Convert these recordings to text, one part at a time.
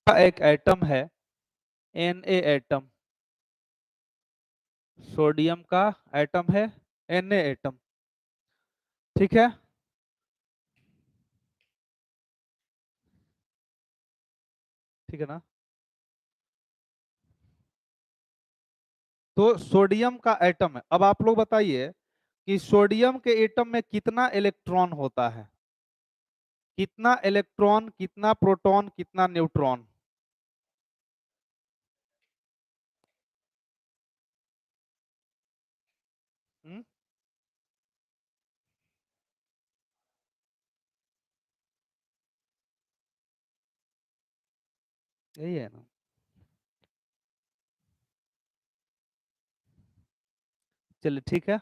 का एक एटम है Na एटम, सोडियम का एटम है Na एटम, ठीक है। ठीक है ना। तो सोडियम का एटम है। अब आप लोग बताइए कि सोडियम के एटम में कितना इलेक्ट्रॉन होता है, कितना इलेक्ट्रॉन, कितना प्रोटॉन, कितना न्यूट्रॉन। हम्म, यही है ना। चलिए ठीक है,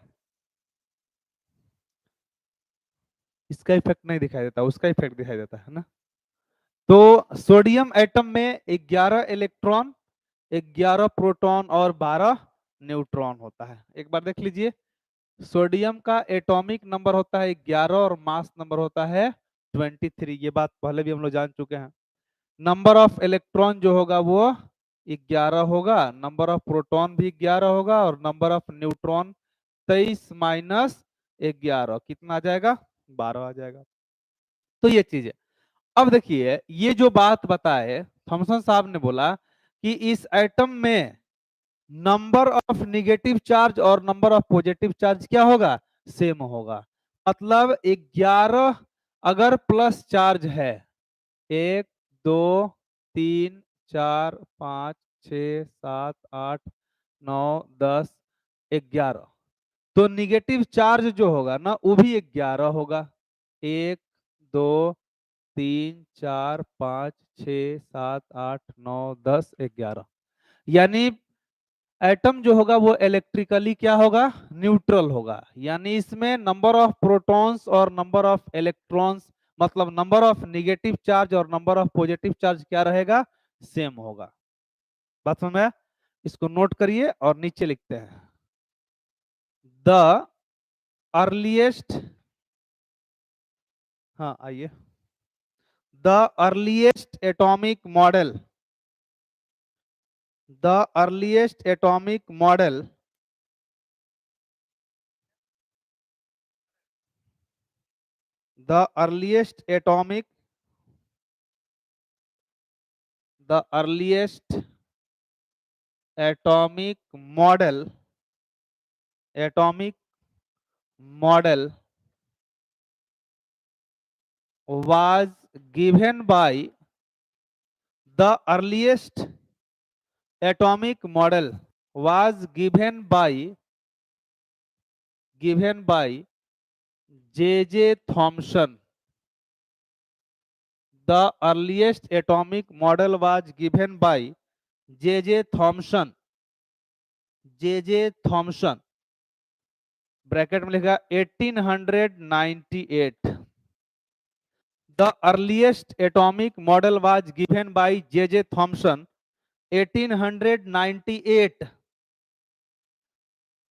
इसका इफेक्ट नहीं दिखाई देता, उसका इफेक्ट दिखाई देता है ना। तो सोडियम एटम में 11 इलेक्ट्रॉन, 11 प्रोटॉन और 12 न्यूट्रॉन होता है। एक बार देख लीजिए, सोडियम का एटॉमिक नंबर होता है 11 और मास नंबर होता है 23। ये बात पहले भी हम लोग जान चुके हैं। नंबर ऑफ इलेक्ट्रॉन जो होगा वो 11 होगा, नंबर ऑफ प्रोटॉन भी 11 होगा, और नंबर ऑफ न्यूट्रॉन 23 माइनस 11 कितना आ जाएगा, 12 आ जाएगा। तो ये चीज है। अब देखिए, ये जो बात बताए थॉमसन साहब ने बोला कि इस एटम में नंबर ऑफ निगेटिव चार्ज और नंबर ऑफ पॉजिटिव चार्ज क्या होगा, सेम होगा। मतलब 11 अगर प्लस चार्ज है, 1 2 3 4 5 6 7 8 9 10 11, तो निगेटिव चार्ज जो होगा ना वो भी 11 होगा। 1 2 3 4 5 6 7 8 9 10 11, यानी एटम जो होगा वो इलेक्ट्रिकली क्या होगा, न्यूट्रल होगा। यानी इसमें नंबर ऑफ प्रोटॉन्स और नंबर ऑफ इलेक्ट्रॉन्स, मतलब नंबर ऑफ निगेटिव चार्ज और नंबर ऑफ पॉजिटिव चार्ज क्या रहेगा, सेम होगा। बात समझ में आया? इसको नोट करिए और नीचे लिखते हैं, द अर्लीस्ट, हाँ आइए, the earliest atomic model, the earliest atomic model the earliest atomic the earliest atomic model atomic model was given by the earliest atomic model was given by J.J. Thomson. The earliest atomic model was given by J.J. Thomson. J.J. Thomson, bracket में लिखा 1898. The earliest atomic model was given by J.J. Thomson 1898.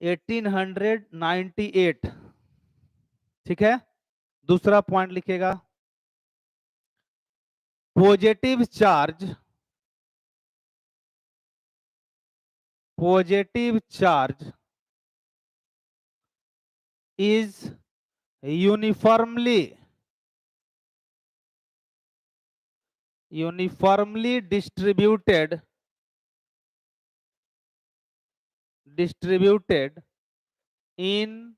1898, ठीक है। दूसरा point लिखेगा, positive charge is uniformly distributed in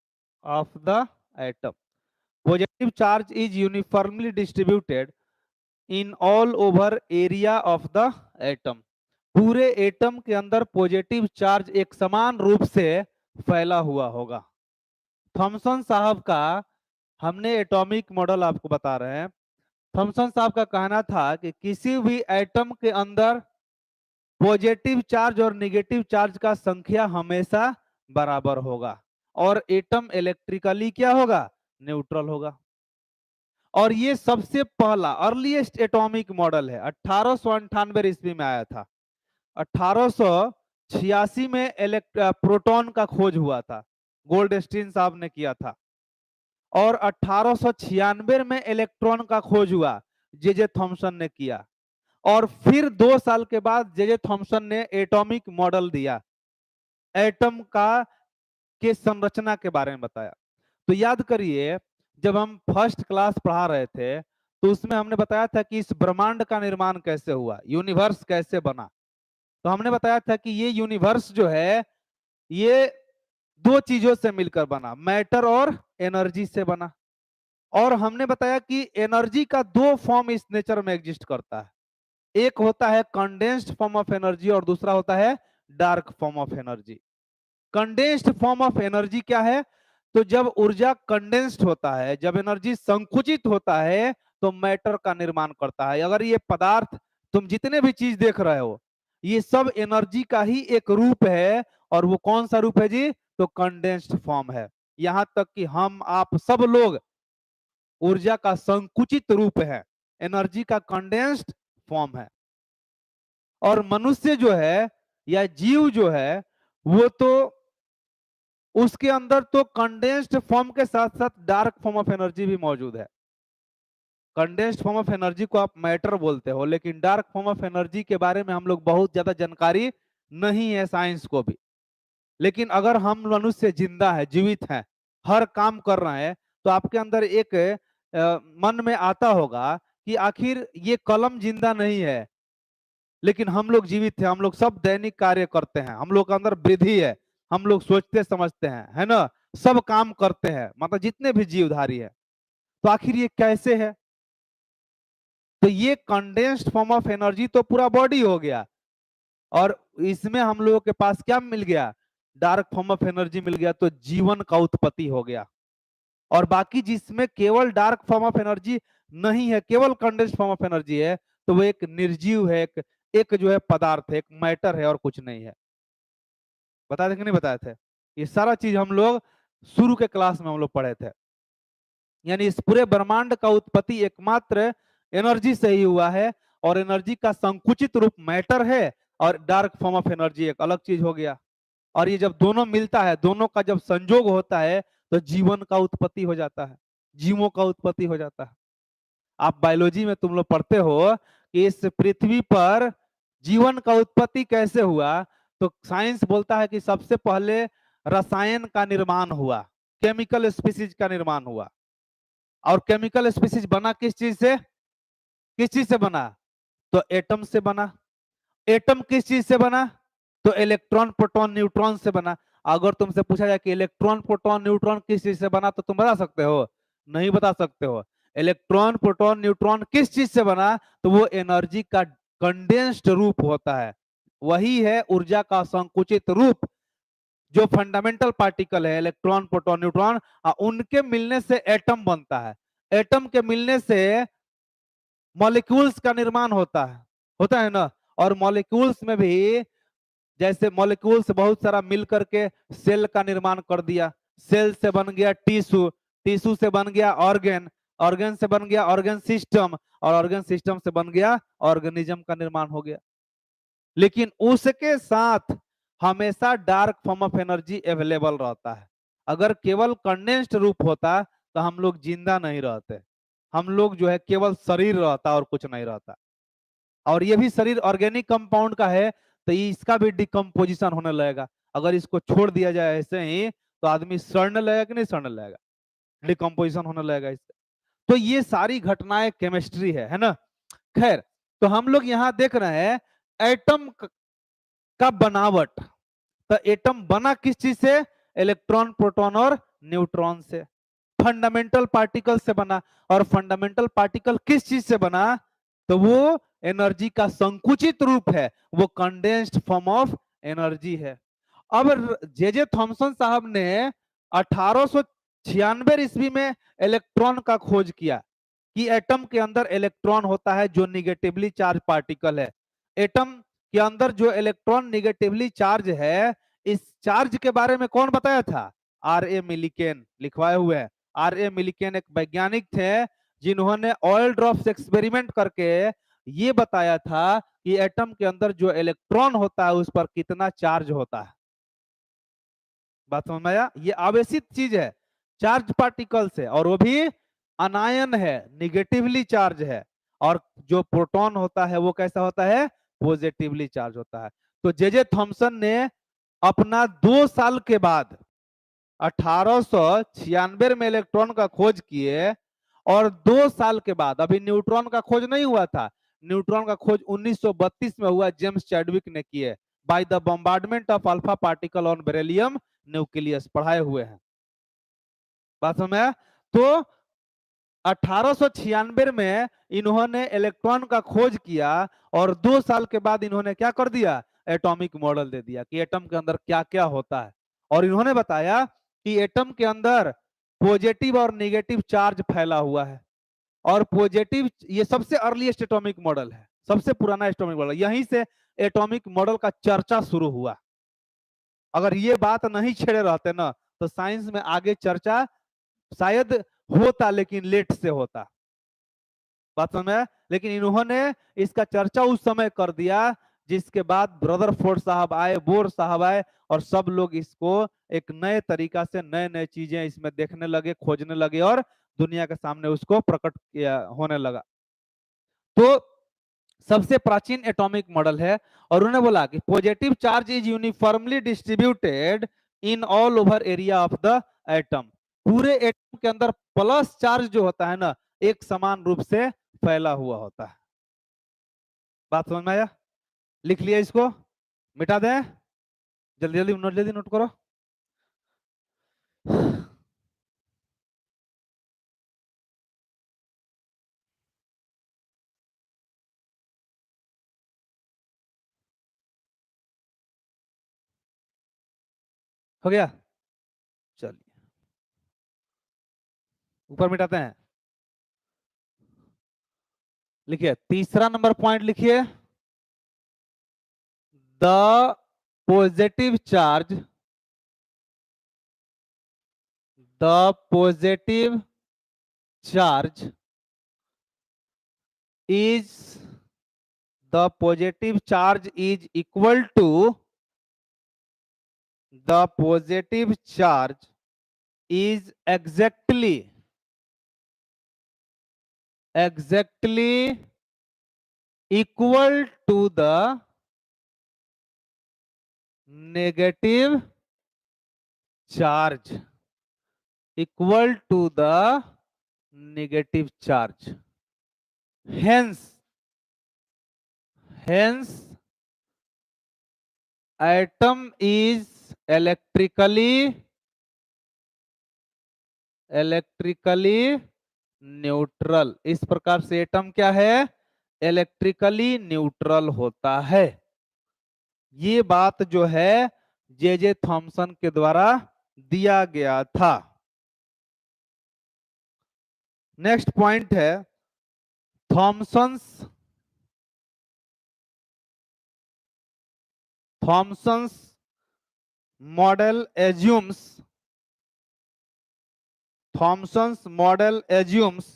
all over area of the atom. Positive charge is uniformly distributed in all over area of the atom. पूरे atom के अंदर positive charge एक समान रूप से फैला हुआ होगा। थॉमसन साहब का, हमने एटॉमिक मॉडल आपको बता रहे हैं, थॉमसन साहब का कहना था कि किसी भी एटम के अंदर पॉजिटिव चार्ज और नेगेटिव चार्ज का संख्या हमेशा बराबर होगा, और एटम इलेक्ट्रिकली क्या होगा, न्यूट्रल होगा। और ये सबसे पहला अर्लीस्ट एटॉमिक मॉडल है, 1898 ईस्वी में आया था। 1886 में प्रोटॉन का खोज हुआ था, गोल्डस्टीन साहब ने किया था। और 1896 में इलेक्ट्रॉन का खोज हुआ, जे थॉमसन ने किया। और फिर 2 साल के बाद जे थॉमसन ने एटॉमिक मॉडल दिया, एटम का के संरचना के बारे में बताया। तो याद करिए, जब हम फर्स्ट क्लास पढ़ा रहे थे तो उसमें हमने बताया था कि इस ब्रह्मांड का निर्माण कैसे हुआ, यूनिवर्स कैसे बना। तो हमने बताया था कि ये यूनिवर्स जो है ये 2 चीजों से मिलकर बना, मैटर और एनर्जी से बना। और हमने बताया कि एनर्जी का 2 फॉर्म इस नेचर में एग्जिस्ट करता है, एक होता है कंडेंस्ड फॉर्म ऑफ एनर्जी और दूसरा होता है dark form of energy. Condensed form of energy क्या है? तो जब ऊर्जा कंडेंस्ड होता है, जब एनर्जी संकुचित होता है तो मैटर का निर्माण करता है। अगर ये पदार्थ, तुम जितने भी चीज देख रहे हो, ये सब एनर्जी का ही एक रूप है। और वो कौन सा रूप है जी? तो कंडेंस्ड फॉर्म है। यहां तक कि हम आप सब लोग ऊर्जा का संकुचित रूप है, एनर्जी का कंडेंस्ड फॉर्म है। और मनुष्य जो है या जीव जो है वो तो उसके अंदर तो कंडेंस्ड फॉर्म के साथ साथ डार्क फॉर्म ऑफ एनर्जी भी मौजूद है। कंडेंस्ड फॉर्म ऑफ एनर्जी को आप मैटर बोलते हो, लेकिन डार्क फॉर्म ऑफ एनर्जी के बारे में हम लोग बहुत ज्यादा जानकारी नहीं है साइंस को भी। लेकिन अगर हम मनुष्य जिंदा है, जीवित है, हर काम कर रहे हैं, तो आपके अंदर एक मन में आता होगा कि आखिर ये कलम जिंदा नहीं है लेकिन हम लोग जीवित हैं, हम लोग सब दैनिक कार्य करते हैं, हम लोग के अंदर वृद्धि है, हम लोग सोचते समझते हैं, है ना, सब काम करते हैं, मतलब जितने भी जीवधारी है। तो आखिर ये कैसे है? तो ये कंडेंस्ड फॉर्म ऑफ एनर्जी तो पूरा बॉडी हो गया, और इसमें हम लोगों के पास क्या मिल गया? डार्क फॉर्म ऑफ एनर्जी मिल गया, तो जीवन का उत्पत्ति हो गया। और बाकी जिसमें केवल डार्क फॉर्म ऑफ एनर्जी नहीं है, केवल कंडेंस्ड फॉर्म ऑफ एनर्जी है, तो वो एक निर्जीव है, एक जो है पदार्थ है, एक मैटर है और कुछ नहीं है। बताए थे कि नहीं बताए थे? ये सारा चीज हम लोग शुरू के क्लास में हम लोग पढ़े थे। यानी इस पूरे ब्रह्मांड का उत्पत्ति एकमात्र एनर्जी से ही हुआ है, और एनर्जी का संकुचित रूप मैटर है, और डार्क फॉर्म ऑफ एनर्जी एक अलग चीज हो गया। और ये जब दोनों मिलता है, दोनों का जब संयोग होता है, तो जीवन का उत्पत्ति हो जाता है, जीवों का उत्पत्ति हो जाता है। आप बायोलॉजी में तुम लोग पढ़ते हो कि इस पृथ्वी पर जीवन का उत्पत्ति कैसे हुआ, तो साइंस बोलता है कि सबसे पहले रसायन का निर्माण हुआ, केमिकल स्पीसीज का निर्माण हुआ। और केमिकल स्पीसीज बना किस चीज से? किस चीज से बना? तो एटम से बना। एटम किस चीज से बना? तो इलेक्ट्रॉन प्रोटॉन न्यूट्रॉन से बना। अगर तुमसे पूछा जाए कि इलेक्ट्रॉन प्रोटॉन न्यूट्रॉन किस चीज से बना, तो तुम बता सकते हो? नहीं बता सकते हो। इलेक्ट्रॉन प्रोटॉन न्यूट्रॉन किस चीज से बना? तो वो एनर्जी का कंडेंस्ड रूप होता है, वही है ऊर्जा का संकुचित रूप। जो फंडामेंटल पार्टिकल है, इलेक्ट्रॉन प्रोटॉन न्यूट्रॉन, उनके मिलने से एटम बनता है। एटम के मिलने से मॉलिक्यूल्स का निर्माण होता है ना। और मॉलिक्यूल्स में भी, जैसे मॉलिक्यूल्स बहुत सारा मिल करके सेल का निर्माण कर दिया, सेल से बन गया टिश्यू, टिश्यू से बन गया ऑर्गन, ऑर्गन से बन गया ऑर्गन सिस्टम, और ऑर्गन सिस्टम से बन गया ऑर्गेनिज्म का निर्माण हो गया। लेकिन उसके साथ हमेशा dark form of energy available रहता है। अगर केवल कंडेंस्ड रूप होता तो हम लोग जिंदा नहीं रहते, हम लोग जो है केवल शरीर रहता और कुछ नहीं रहता। और ये भी शरीर ऑर्गेनिक कंपाउंड का है, तो इसका भी डिकम्पोजिशन होने लगेगा। अगर इसको छोड़ दिया जाए ऐसे ही तो आदमी सड़ने लगेगा कि नहीं सड़ने लगेगा? डिकम्पोजिशन होने लगेगा इससे। तो ये सारी घटनाएं केमिस्ट्री है ना। खैर, तो हम लोग यहाँ देख रहे हैं एटम का बनावट। तो एटम बना किस चीज से? इलेक्ट्रॉन प्रोटॉन और न्यूट्रॉन से, फंडामेंटल पार्टिकल से बना। और फंडामेंटल पार्टिकल किस चीज से बना? तो वो एनर्जी का संकुचित रूप है, वो कंडेंस्ड फॉर्म ऑफ एनर्जी है। अब जे थॉमसन साहब ने 1896 ईस्वी में इलेक्ट्रॉन का खोज किया कि एटम के अंदर इलेक्ट्रॉन होता है जो निगेटिवली चार्ज पार्टिकल है। एटम के अंदर जो इलेक्ट्रॉन निगेटिवली चार्ज है, इस चार्ज के बारे में कौन बताया था? R.A. मिलिकेन लिखवाए हुए हैं। R.A. मिलिकेन एक वैज्ञानिक थे जिन्होंने ऑयल ड्रॉप्स एक्सपेरिमेंट करके ये बताया था कि एटम के अंदर जो इलेक्ट्रॉन होता है उस पर कितना चार्ज होता है। बात समझ में आया? ये आवेशित चीज है, चार्ज पार्टिकल्स है, और वो भी अनायन है, निगेटिवली चार्ज है। और जो प्रोटॉन होता है वो कैसा होता है? पॉजिटिवली चार्ज होता है। तो जे थॉमसन ने अपना 2 साल के बाद 1896 में इलेक्ट्रॉन का खोज किए, और 2 साल के बाद, अभी न्यूट्रॉन का खोज नहीं हुआ था, न्यूट्रॉन का खोज 1932 में हुआ, जेम्स चैडविक ने किए, by the bombardment of alpha particle on beryllium nucleus, पढ़ाए हुए हैं। बात समझ में आया? तो 1896 में इन्होंने इलेक्ट्रॉन का खोज किया, और 2 साल के बाद इन्होंने क्या कर दिया? एटॉमिक मॉडल दे दिया कि एटम के अंदर क्या क्या होता है। और इन्होंने बताया कि एटम के अंदर पॉजिटिव और नेगेटिव चार्ज फैला हुआ है। और पॉजिटिव, ये सबसे अर्लीस्ट एटॉमिक मॉडल है, सबसे पुराना एटॉमिक मॉडल, यहीं से एटॉमिक मॉडल का चर्चा शुरू हुआ। अगर ये बात नहीं छेड़े रहते ना, तो साइंस में आगे चर्चा शायद होता, लेकिन लेट से होता। बात समझ में आया? लेकिन इन्होंने इसका चर्चा उस समय कर दिया, जिसके बाद रदरफोर्ड साहब आए, बोर साहब आए, और सब लोग इसको एक नए तरीका से नए नए चीजें इसमें देखने लगे, खोजने लगे, और दुनिया के सामने उसको प्रकट किया होने लगा। तो सबसे प्राचीन एटॉमिक मॉडल है। और उन्होंने बोला कि positive charge is uniformly distributed in all over area of the atom. पूरे एटम के अंदर प्लस चार्ज जो होता है ना, एक समान रूप से फैला हुआ होता है। बात समझ में आया? लिख लिया इसको, मिटा दें, जल्दी जल्दी नोट करो। हो गया? चलिए ऊपर मिटाते हैं। लिखिए तीसरा नंबर पॉइंट, लिखिए the positive charge, the positive charge is the positive charge is equal to the positive charge is exactly equal to the negative charge, equal to the negative charge. Hence atom is electrically neutral. इस प्रकार से atom क्या है? Electrically neutral होता है। ये बात जो है जे थॉमसन के द्वारा दिया गया था। नेक्स्ट पॉइंट है Thomson's model assumes, Thomson's model assumes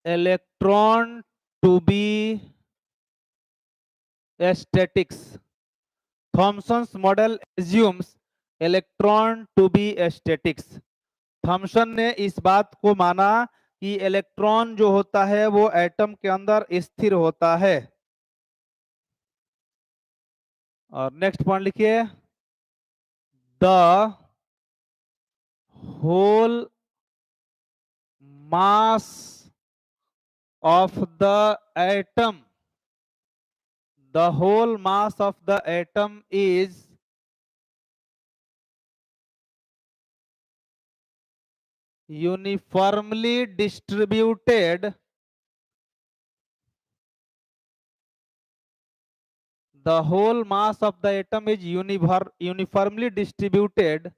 electron to be statics. Thomson's model assumes electron to be statics. Thomson ने इस बात को माना कि इलेक्ट्रॉन जो होता है वो एटम के अंदर स्थिर होता है। और नेक्स्ट पॉइंट लिखिए the whole mass of the atom, the whole mass of the atom is uniformly distributed, the whole mass of the atom is uniformly distributed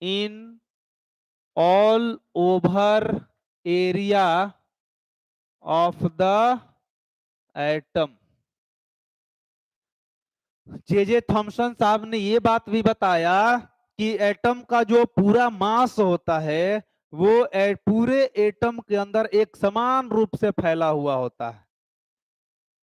in all over area of the atom। J Thomson साहब ने ये बात भी बताया कि atom का जो पूरा मास होता है वो पूरे एटम के अंदर एक समान रूप से फैला हुआ होता है।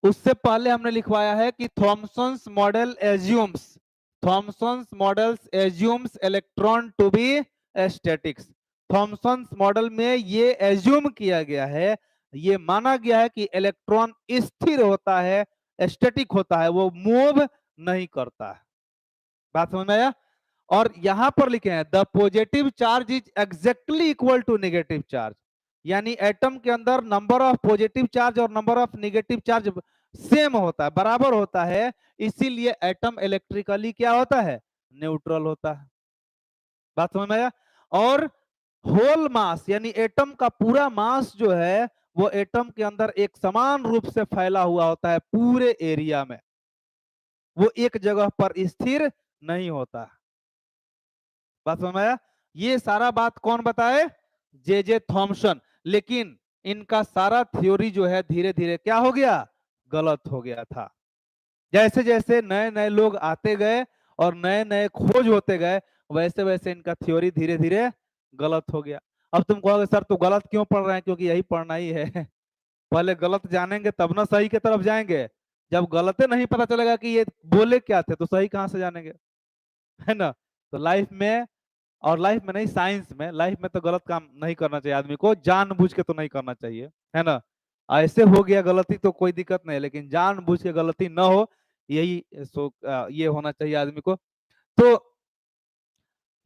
उससे पहले हमने लिखवाया है कि Thomson's model assumes, Thomson's models assumes electron to be statics. Thomson's model में ये एज्यूम किया गया है, ये माना गया है कि इलेक्ट्रॉन स्थिर होता है, स्टैटिक होता है, वो मूव नहीं करता है। बात समझ में आया? और यहां पर लिखे हैं the positive charge is exactly equal to negative charge, यानी एटम के अंदर नंबर ऑफ पॉजिटिव चार्ज और number of negative charge same होता है, बराबर होता है, इसीलिए एटम इलेक्ट्रिकली क्या होता है? न्यूट्रल होता है। बात समझ में आया? और होल मास यानी एटम का पूरा मास जो है वो एटम के अंदर एक समान रूप से फैला हुआ होता है पूरे एरिया में, वो एक जगह पर स्थिर नहीं होता। बात समझ में आया? ये सारा बात कौन बताए? J Thomson. लेकिन इनका सारा थ्योरी जो है धीरे धीरे क्या हो गया? गलत हो गया था। जैसे जैसे नए नए लोग आते गए और नए नए खोज होते गए, वैसे वैसे इनका थ्योरी धीरे धीरे गलत हो गया। अब तुम कहोगे सर तो गलत क्यों पढ़ रहे हैं? क्योंकि यही पढ़ना ही है। पहले गलत जानेंगे तब ना सही की तरफ जाएंगे। जब गलत नहीं पता चलेगा कि ये बोले क्या थे तो सही कहां से जानेंगे, है ना? तो लाइफ में, और लाइफ में नहीं साइंस में, लाइफ में तो गलत काम नहीं करना चाहिए आदमी को, जानबूझ के तो नहीं करना चाहिए, है ना? ऐसे हो गया गलती तो कोई दिक्कत नहीं, लेकिन जानबूझ के गलती ना हो, यही ये होना चाहिए आदमी को। तो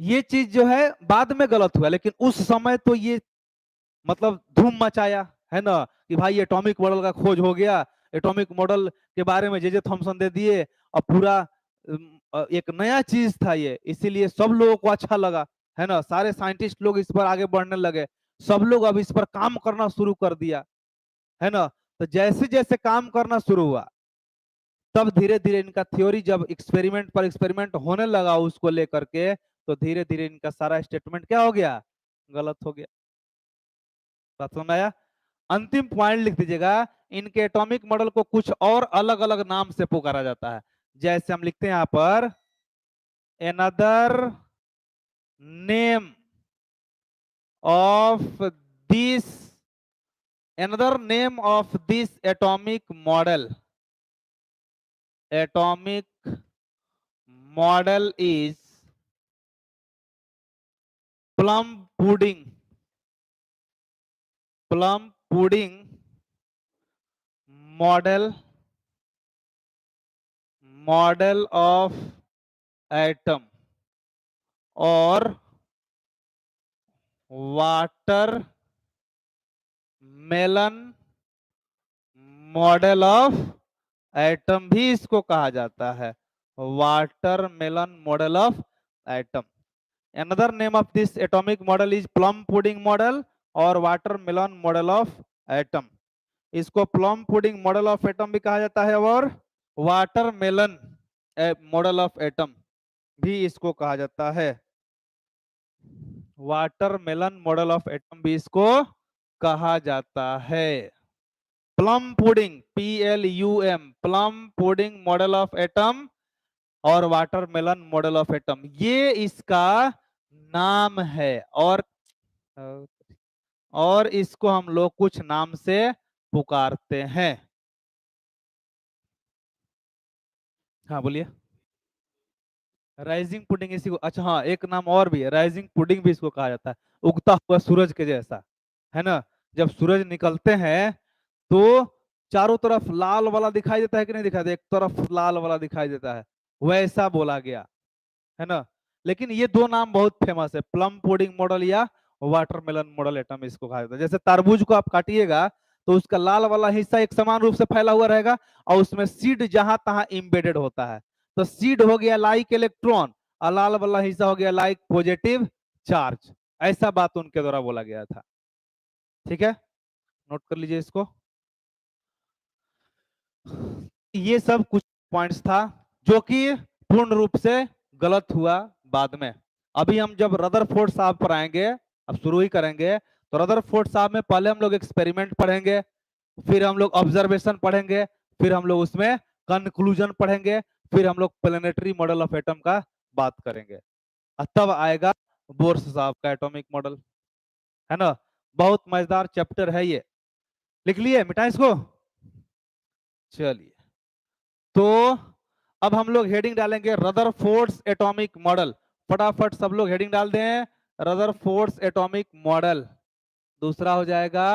ये चीज जो है बाद में गलत हुआ, लेकिन उस समय तो ये मतलब धूम मचाया, है ना, कि भाई एटॉमिक मॉडल का खोज हो गया, एटॉमिक मॉडल के बारे में जे थॉमसन दे दिए, और पूरा एक नया चीज था ये, इसीलिए सब लोगों को अच्छा लगा, है ना? सारे साइंटिस्ट लोग इस पर आगे बढ़ने लगे, सब लोग अब इस पर काम करना शुरू कर दिया, है ना? तो जैसे जैसे काम करना शुरू हुआ, तब धीरे धीरे इनका थ्योरी जब एक्सपेरिमेंट पर एक्सपेरिमेंट होने लगा उसको लेकर के, तो धीरे धीरे इनका सारा स्टेटमेंट क्या हो गया? गलत हो गया। बात समझ में आया? अंतिम पॉइंट लिख दीजिएगा, इनके एटॉमिक मॉडल को कुछ और अलग अलग नाम से पुकारा जाता है। जैसे हम लिखते हैं यहां पर another name of this, another name of this atomic model is plum pudding model of atom और watermelon model of atom भी इसको कहा जाता है, watermelon model of atom. Another name of this atomic model is plum pudding model और watermelon model of atom। इसको plum pudding model of atom भी कहा जाता है और watermelon model of atom भी इसको कहा जाता है। watermelon model of atom भी इसको कहा जाता है। Plum pudding PLUM plum pudding model of atom और वाटरमेलन मॉडल ऑफ एटम, ये इसका नाम है। और इसको हम लोग कुछ नाम से पुकारते हैं। हाँ बोलिए। राइजिंग पुडिंग इसी को, अच्छा हाँ एक नाम और भी है, राइजिंग पुडिंग भी इसको कहा जाता है, उगता हुआ सूरज के जैसा, है ना? जब सूरज निकलते हैं तो चारों तरफ लाल वाला दिखाई देता है कि नहीं दिखाई देता? एक तरफ लाल वाला दिखाई देता है, वैसा बोला गया, है ना? लेकिन ये दो नाम बहुत फेमस है, प्लम पुडिंग मॉडल या वाटरमेलन मॉडल एटम इसको कहा जाता है। जैसे तरबूज को आप काटिएगा तो उसका लाल वाला हिस्सा एक समान रूप से फैला हुआ रहेगा और उसमें सीड जहां तहां इम्बेडेड होता है, तो सीड हो गया लाइक इलेक्ट्रॉन और लाल वाला हिस्सा हो गया लाइक पॉजिटिव चार्ज। ऐसा बात उनके द्वारा बोला गया था। ठीक है, नोट कर लीजिए इसको। ये सब कुछ पॉइंट्स था जो कि पूर्ण रूप से गलत हुआ बाद में। अभी हम जब रदरफोर्ड साहब पर आएंगे, अब शुरू ही करेंगे, तो रदरफोर्ड साहब में पहले हम लोग एक्सपेरिमेंट पढ़ेंगे, फिर हम लोग ऑब्जर्वेशन पढ़ेंगे, फिर हम लोग उसमें कंक्लूजन पढ़ेंगे, फिर हम लोग प्लेनेटरी मॉडल ऑफ एटम का बात करेंगे। और तब आएगा बोर्स साहब का एटॉमिक मॉडल, है ना। बहुत मजेदार चैप्टर है ये, लिख लिए, मिटाएं इसको। चलिए, तो अब हम लोग हेडिंग डालेंगे रदरफोर्ड्स एटॉमिक मॉडल। फटाफट सब लोग हेडिंग डाल दें, रदरफोर्ड्स एटॉमिक मॉडल। दूसरा हो जाएगा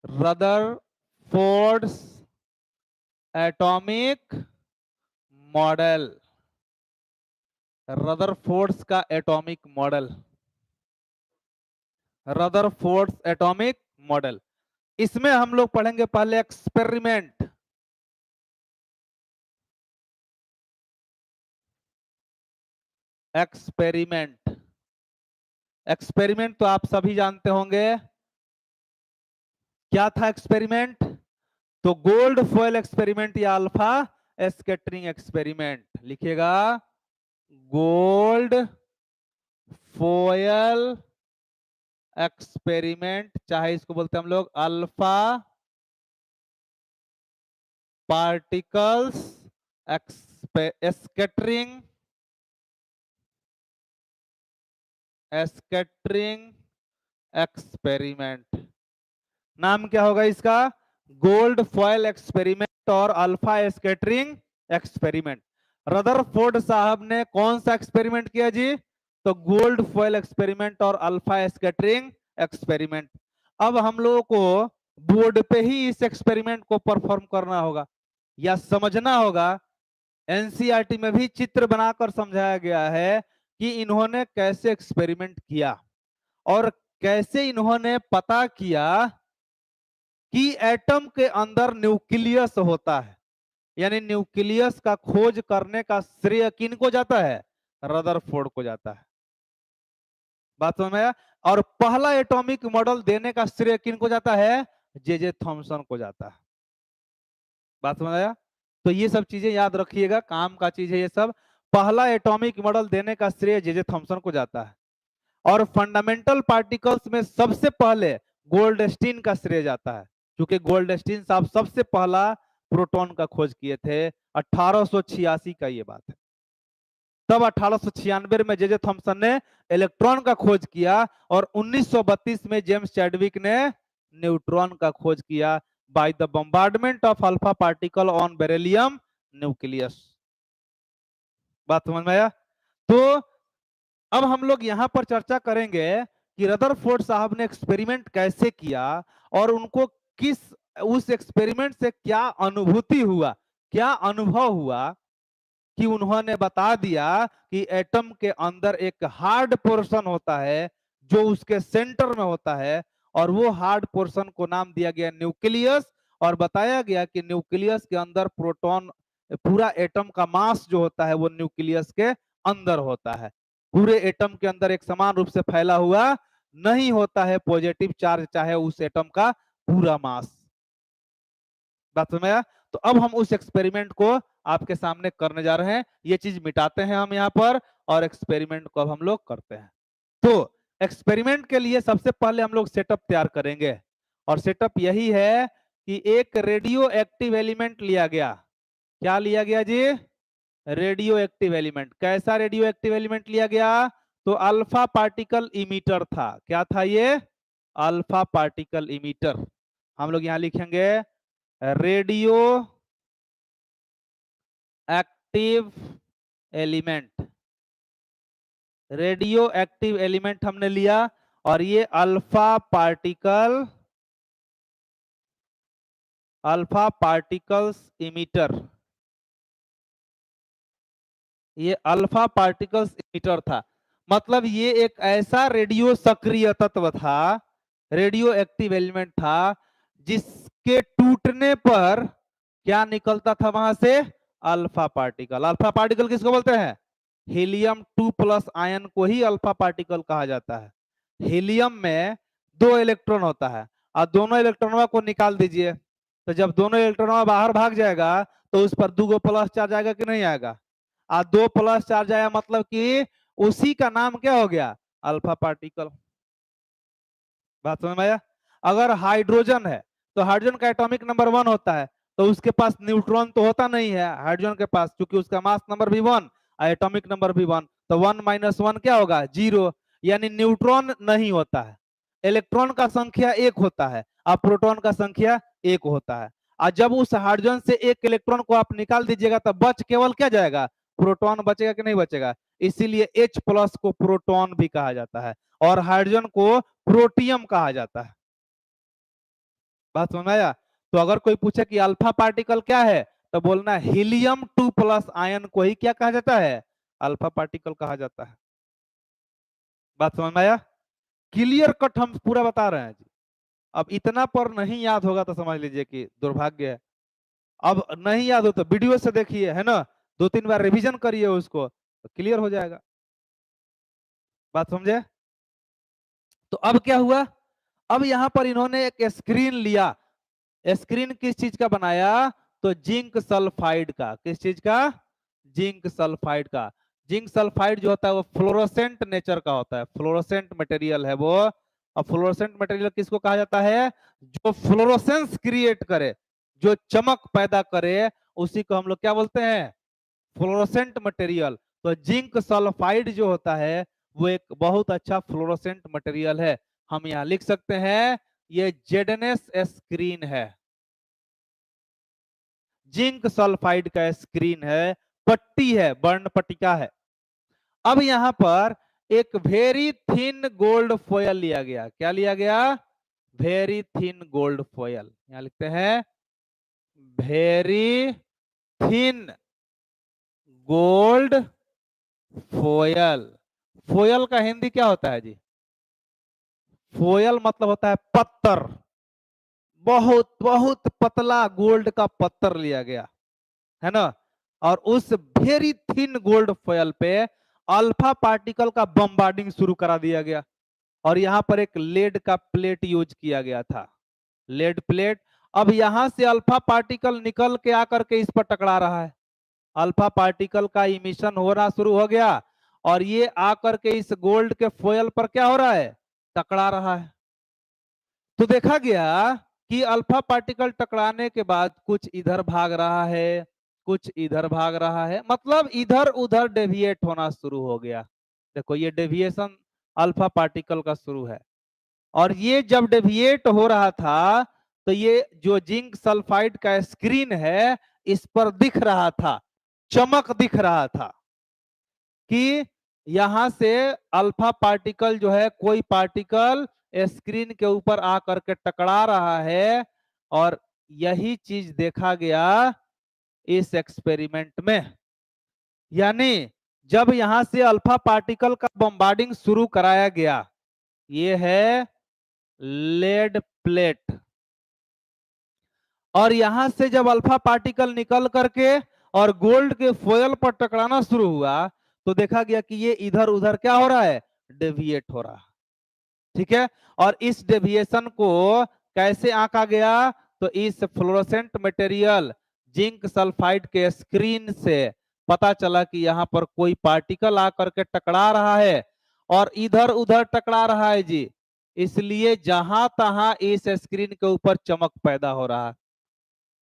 रदरफोर्ड्स एटॉमिक मॉडल, रदरफोर्ड्स का atomic model, Rutherford's atomic model. इसमें हम लोग पढ़ेंगे पहले एक्सपेरिमेंट। एक्सपेरिमेंट, एक्सपेरिमेंट तो आप सभी जानते होंगे, क्या था एक्सपेरिमेंट। तो गोल्ड फॉयल एक्सपेरिमेंट या अल्फा स्कैटरिंग एक्सपेरिमेंट, लिखिएगा गोल्ड फॉयल एक्सपेरिमेंट, चाहे इसको बोलते हैं हम लोग अल्फा पार्टिकल्स स्कैटरिंग एक्सपेरिमेंट। नाम क्या होगा इसका, गोल्ड फॉयल एक्सपेरिमेंट और अल्फा स्कैटरिंग एक्सपेरिमेंट। रदरफोर्ड साहब ने कौन सा एक्सपेरिमेंट किया जी, तो गोल्ड फॉयल एक्सपेरिमेंट और अल्फा स्कैटरिंग एक्सपेरिमेंट। अब हम लोगों को बोर्ड पे ही इस एक्सपेरिमेंट को परफॉर्म करना होगा या समझना होगा। एनसीईआरटी में भी चित्र बनाकर समझाया गया है कि इन्होंने कैसे एक्सपेरिमेंट किया और कैसे इन्होंने पता किया कि एटम के अंदर न्यूक्लियस होता है। यानी न्यूक्लियस का खोज करने का श्रेय किनको जाता है, रदरफोर्ड को जाता है। बात समझ में आया। और पहला एटॉमिक मॉडल देने का श्रेय किनको जाता है, जे थॉमसन को जाता है। बात समझ आया। तो ये सब चीजें याद रखिएगा, काम का चीज है ये सब। पहला एटॉमिक मॉडल देने का श्रेय जे थॉमसन को जाता है और फंडामेंटल पार्टिकल्स में सबसे पहले गोल्डस्टीन का श्रेय जाता है, क्योंकि गोल्डस्टीन साहब सबसे पहला प्रोटॉन का खोज किए थे। 1886 का ये बात है। तब 1896 में जे थॉमसन ने इलेक्ट्रॉन का खोज किया और 1932 में जेम्स चैडविक ने न्यूट्रॉन का खोज किया by the bombardment of alpha particle on beryllium nucleus. बात समझ में आया। तो अब हम लोग यहां पर चर्चा करेंगे कि रदरफोर्ड साहब ने एक्सपेरिमेंट कैसे किया और उनको किस, उस एक्सपेरिमेंट से क्या अनुभूति हुआ, क्या अनुभव हुआ कि उन्होंने बता दिया कि एटम के अंदर एक हार्ड पोर्शन होता है जो उसके सेंटर में होता है और वो हार्ड पोर्शन को नाम दिया गया न्यूक्लियस। और बताया गया कि न्यूक्लियस के अंदर प्रोटॉन, पूरा एटम का मास जो होता है वो न्यूक्लियस के अंदर होता है। पूरे एटम के अंदर एक समान रूप से फैला हुआ नहीं होता है पॉजिटिव चार्ज, चाहे उस एटम का पूरा मास। बात समझ आया। तो अब हम उस एक्सपेरिमेंट को आपके सामने करने जा रहे हैं। ये चीज मिटाते हैं हम यहाँ पर और एक्सपेरिमेंट को अब हम लोग करते हैं। तो एक्सपेरिमेंट के लिए सबसे पहले हम लोग सेटअप तैयार करेंगे और सेटअप यही है कि एक रेडियो एक्टिव एलिमेंट लिया गया। क्या लिया गया जी, रेडियो एक्टिव एलिमेंट। कैसा रेडियो एक्टिव एलिमेंट लिया गया, तो अल्फा पार्टिकल इमीटर था। क्या था ये, अल्फा पार्टिकल इमीटर। हम लोग यहां लिखेंगे radio active element. Radio active element हमने लिया और ये अल्फा पार्टिकल्स इमीटर, ये अल्फा पार्टिकल्स इमीटर था। मतलब ये एक ऐसा रेडियो सक्रिय तत्व था, रेडियो एक्टिव एलिमेंट था, जिसके टूटने पर क्या निकलता था वहां से, अल्फा पार्टिकल। अल्फा पार्टिकल किसको बोलते हैं, हीलियम 2+ आयन को ही अल्फा पार्टिकल कहा जाता है। हीलियम में 2 इलेक्ट्रॉन होता है और दोनों इलेक्ट्रॉनों को निकाल दीजिए, तो जब दोनों इलेक्ट्रॉनों बाहर भाग जाएगा तो उस पर 2 प्लस चार्ज आएगा कि नहीं आएगा। 2 प्लस चार्ज आया मतलब कि उसी का नाम क्या हो गया, अल्फा पार्टिकल। बात समझ में आया। अगर हाइड्रोजन है तो हाइड्रोजन का एटॉमिक नंबर 1 होता है, तो उसके पास न्यूट्रॉन तो होता नहीं है हाइड्रोजन के पास, क्योंकि उसका मास नंबर भी 1, एटॉमिक नंबर भी 1, तो 1 - 1 क्या होगा 0, यानी न्यूट्रॉन नहीं होता है। इलेक्ट्रॉन का संख्या 1 होता है और प्रोटॉन का संख्या 1 होता है। और जब उस हाइड्रोजन से एक इलेक्ट्रॉन को आप निकाल दीजिएगा तो बच केवल क्या जाएगा, प्रोटॉन बचेगा कि नहीं बचेगा। इसीलिए H+ को प्रोटॉन भी कहा जाता है और हाइड्रोजन को प्रोटियम कहा जाता है। बात समझ में आया। तो अगर कोई पूछे कि अल्फा पार्टिकल क्या है, तो बोलना He2+ आयन को ही क्या कहा जाता है, अल्फा पार्टिकल कहा जाता है। बात समझ में आया, क्लियर कट हम पूरा बता रहे हैं जी। अब इतना पर नहीं याद होगा तो समझ लीजिए कि दुर्भाग्य है। अब नहीं याद हो तो वीडियो से देखिए, है ना, 2-3 बार रिवीजन करिए उसको, तो क्लियर हो जाएगा। बात समझे। तो अब क्या हुआ, अब यहां पर इन्होंने एक स्क्रीन लिया। स्क्रीन किस चीज का बनाया, तो जिंक सल्फाइड का। किस चीज का, जिंक सल्फाइड का। जिंक सल्फाइड जो होता है वो फ्लोरोसेंट नेचर का होता है, फ्लोरोसेंट मटेरियल है वो। और फ्लोरोसेंट मटेरियल किसको कहा जाता है, जो फ्लोरोसेंस क्रिएट करे, जो चमक पैदा करे, उसी को हम लोग क्या बोलते हैं, फ्लोरोसेंट मटेरियल। तो जिंक सल्फाइड जो होता है वो एक बहुत अच्छा फ्लोरोसेंट मटेरियल है। हम यहाँ लिख सकते हैं ये जेडनेस स्क्रीन है, जिंक सल्फाइड का स्क्रीन है, पट्टी है, वर्ण पट्टिका है। अब यहां पर एक वेरी थिन गोल्ड फॉयल लिया गया। क्या लिया गया, वेरी थिन गोल्ड फॉयल। यहां लिखते हैं very thin gold Foyle. Foyle का हिंदी क्या होता है जी, फोयल मतलब होता है पत्थर। बहुत बहुत पतला गोल्ड का पत्थर लिया गया, है ना। और उस वेरी थिन गोल्ड फॉयल पे अल्फा पार्टिकल का बम्बार्डिंग शुरू करा दिया गया। और यहां पर एक लेड का प्लेट यूज किया गया था, लेड प्लेट। अब यहां से अल्फा पार्टिकल निकल के आकर के इस पर टकरा रहा है। अल्फा पार्टिकल का इमिशन होना शुरू हो गया और ये आकर के इस गोल्ड के फॉयल पर क्या हो रहा है, टकरा रहा है। तो देखा गया कि अल्फा पार्टिकल टकराने के बाद कुछ इधर भाग रहा है, कुछ इधर भाग रहा है, मतलब इधर उधर डेविएट होना शुरू हो गया। देखो ये डेविएशन अल्फा पार्टिकल का शुरू है। और ये जब डेविएट हो रहा था तो ये जो जिंक सल्फाइड का स्क्रीन है इस पर दिख रहा था, चमक दिख रहा था कि यहां से अल्फा पार्टिकल जो है, कोई पार्टिकल स्क्रीन के ऊपर आकर के टकरा रहा है। और यही चीज देखा गया इस एक्सपेरिमेंट में। यानी जब यहां से अल्फा पार्टिकल का बम्बार्डिंग शुरू कराया गया, ये है लेड प्लेट, और यहां से जब अल्फा पार्टिकल निकल करके और गोल्ड के फॉयल पर टकराना शुरू हुआ तो देखा गया कि ये इधर उधर क्या हो रहा है, डेविएट हो रहा है। ठीक है। और इस डेविएशन को कैसे आंका गया, तो इस फ्लोरोसेंट मटेरियल जिंक सल्फाइड के स्क्रीन से पता चला कि यहां पर कोई पार्टिकल आकर के टकरा रहा है और इधर उधर टकरा रहा है जी। इसलिए जहां तहां इस स्क्रीन के ऊपर चमक पैदा हो रहा है।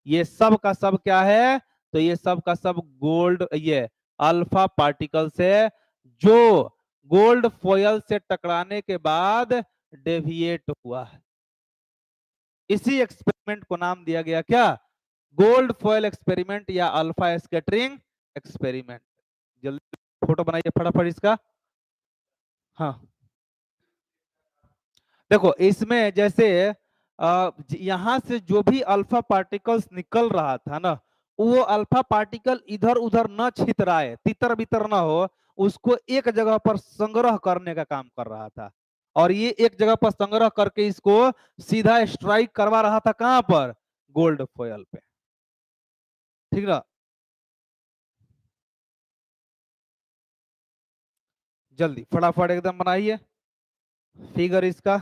ये सब का सब क्या है, तो ये सब का सब गोल्ड, ये अल्फा पार्टिकल से जो गोल्ड फॉयल से टकराने के बाद डेविएट हुआ है। इसी एक्सपेरिमेंट को नाम दिया गया क्या, गोल्ड फॉयल एक्सपेरिमेंट या अल्फा स्कैटरिंग एक्सपेरिमेंट। जल्दी फोटो बनाइए फटाफट इसका। हाँ देखो इसमें जैसे यहां से जो भी अल्फा पार्टिकल्स निकल रहा था ना, वो अल्फा पार्टिकल इधर उधर न छितराए, तितर बितर न हो, उसको एक जगह पर संग्रह करने का काम कर रहा था। और ये एक जगह पर संग्रह करके इसको सीधा स्ट्राइक करवा रहा था, कहां पर, गोल्ड फॉयल पे। ठीक ना, जल्दी फटाफट एकदम बनाइए फिगर इसका।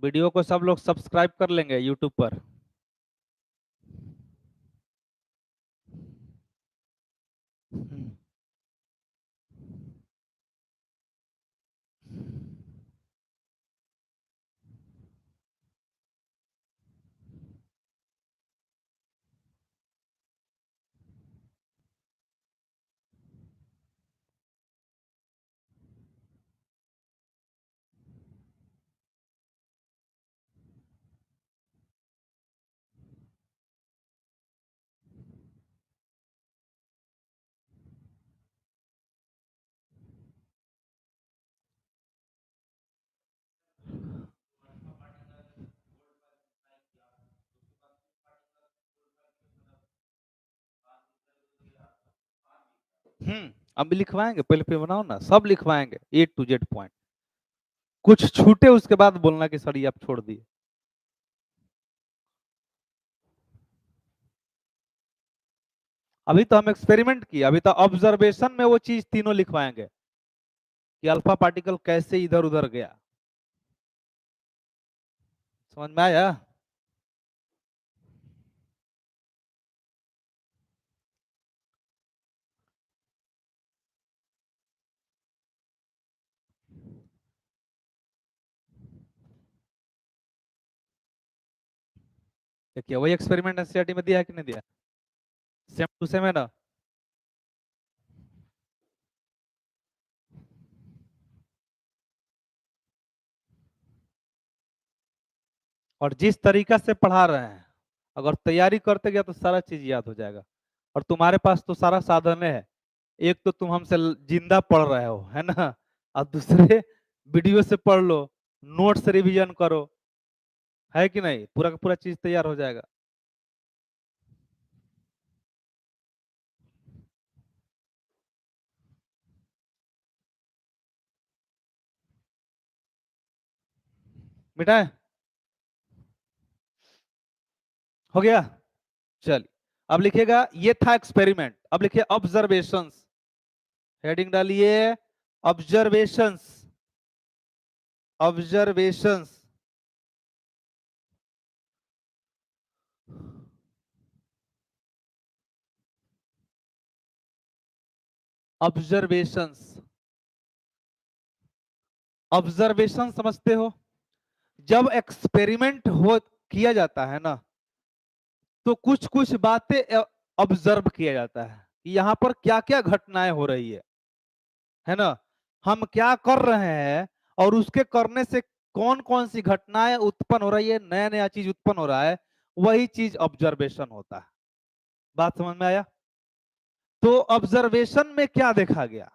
वीडियो को सब लोग सब्सक्राइब कर लेंगे यूट्यूब पर। अब लिखवाएंगे, पहले पे बनाओ ना, सब लिखवाएंगे A to Z पॉइंट। कुछ छूटे उसके बाद बोलना कि सर ये आप छोड़ दिए। अभी तो हम एक्सपेरिमेंट किए, अभी तो ऑब्जर्वेशन में वो चीज तीनों लिखवाएंगे कि अल्फा पार्टिकल कैसे इधर उधर गया। समझ में आया? देखिए वही एक्सपेरिमेंट एनसीईआरटी में दिया है कि नहीं दिया? सेम टू सेम है ना? और जिस तरीका से पढ़ा रहे हैं, अगर तैयारी करते गया तो सारा चीज याद हो जाएगा। और तुम्हारे पास तो सारा साधन है। एक तो तुम हमसे जिंदा पढ़ रहे हो, है ना, और दूसरे वीडियो से पढ़ लो, नोट्स रिवीजन करो, है कि नहीं? पूरा का पूरा चीज तैयार हो जाएगा। मिटाए? हो गया? चलिए, अब लिखिएगा, ये था एक्सपेरिमेंट, अब लिखिए ऑब्जर्वेशंस। हेडिंग डालिए ऑब्जर्वेशंस। ऑब्जर्वेशंस। ऑब्जर्वेशंस। ऑब्जर्वेशन समझते हो? जब एक्सपेरिमेंट हो किया जाता है ना, तो कुछ कुछ बातें ऑब्जर्व किया जाता है कि यहाँ पर क्या क्या घटनाएं हो रही है ना, हम क्या कर रहे हैं, और उसके करने से कौन कौन सी घटनाएं उत्पन्न हो रही है, नया नया चीज उत्पन्न हो रहा है, वही चीज ऑब्जर्वेशन होता है। बात समझ में आया? तो ऑब्जर्वेशन में क्या देखा गया?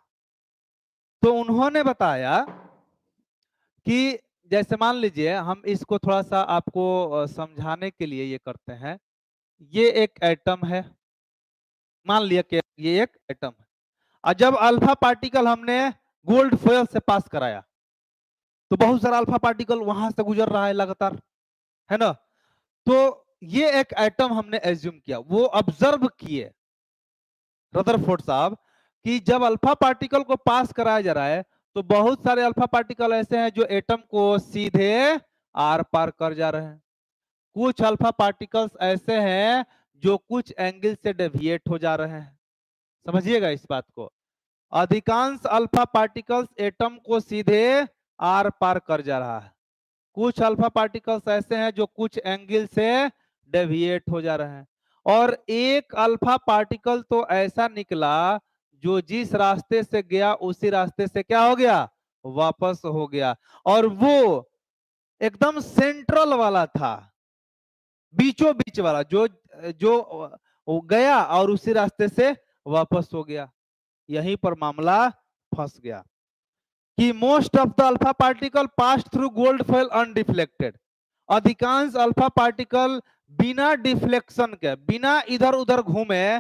तो उन्होंने बताया कि जैसे मान लीजिए, हम इसको थोड़ा सा आपको समझाने के लिए ये करते हैं। ये एक एटम है, मान लिया कि ये एक एटम है, और जब अल्फा पार्टिकल हमने गोल्ड फॉयल से पास कराया, तो बहुत सारा अल्फा पार्टिकल वहां से गुजर रहा है लगातार, है ना। तो ये एक एटम हमने एज्यूम किया, वो ऑब्जर्व किए रदरफोर्ड साहब कि जब अल्फा पार्टिकल को पास कराया जा रहा है, तो बहुत सारे अल्फा पार्टिकल ऐसे हैं जो एटम को सीधे आर पार कर जा रहे हैं। कुछ अल्फा पार्टिकल्स ऐसे हैं जो कुछ एंगल से डेविएट हो जा रहे हैं। समझिएगा इस बात को। अधिकांश अल्फा पार्टिकल्स एटम को सीधे आर पार कर जा रहा है। कुछ अल्फा पार्टिकल्स ऐसे हैं जो कुछ एंगल से डेविएट हो जा रहे हैं। और एक अल्फा पार्टिकल तो ऐसा निकला जो जिस रास्ते से गया उसी रास्ते से क्या हो गया, वापस हो गया। और वो एकदम सेंट्रल वाला था, बीचों बीच वाला, जो जो वो गया और उसी रास्ते से वापस हो गया। यहीं पर मामला फंस गया कि most of the alpha particle pass through gold foil undeflected. अधिकांश अल्फा पार्टिकल बिना डिफ्लेक्शन के, बिना इधर उधर घूमे,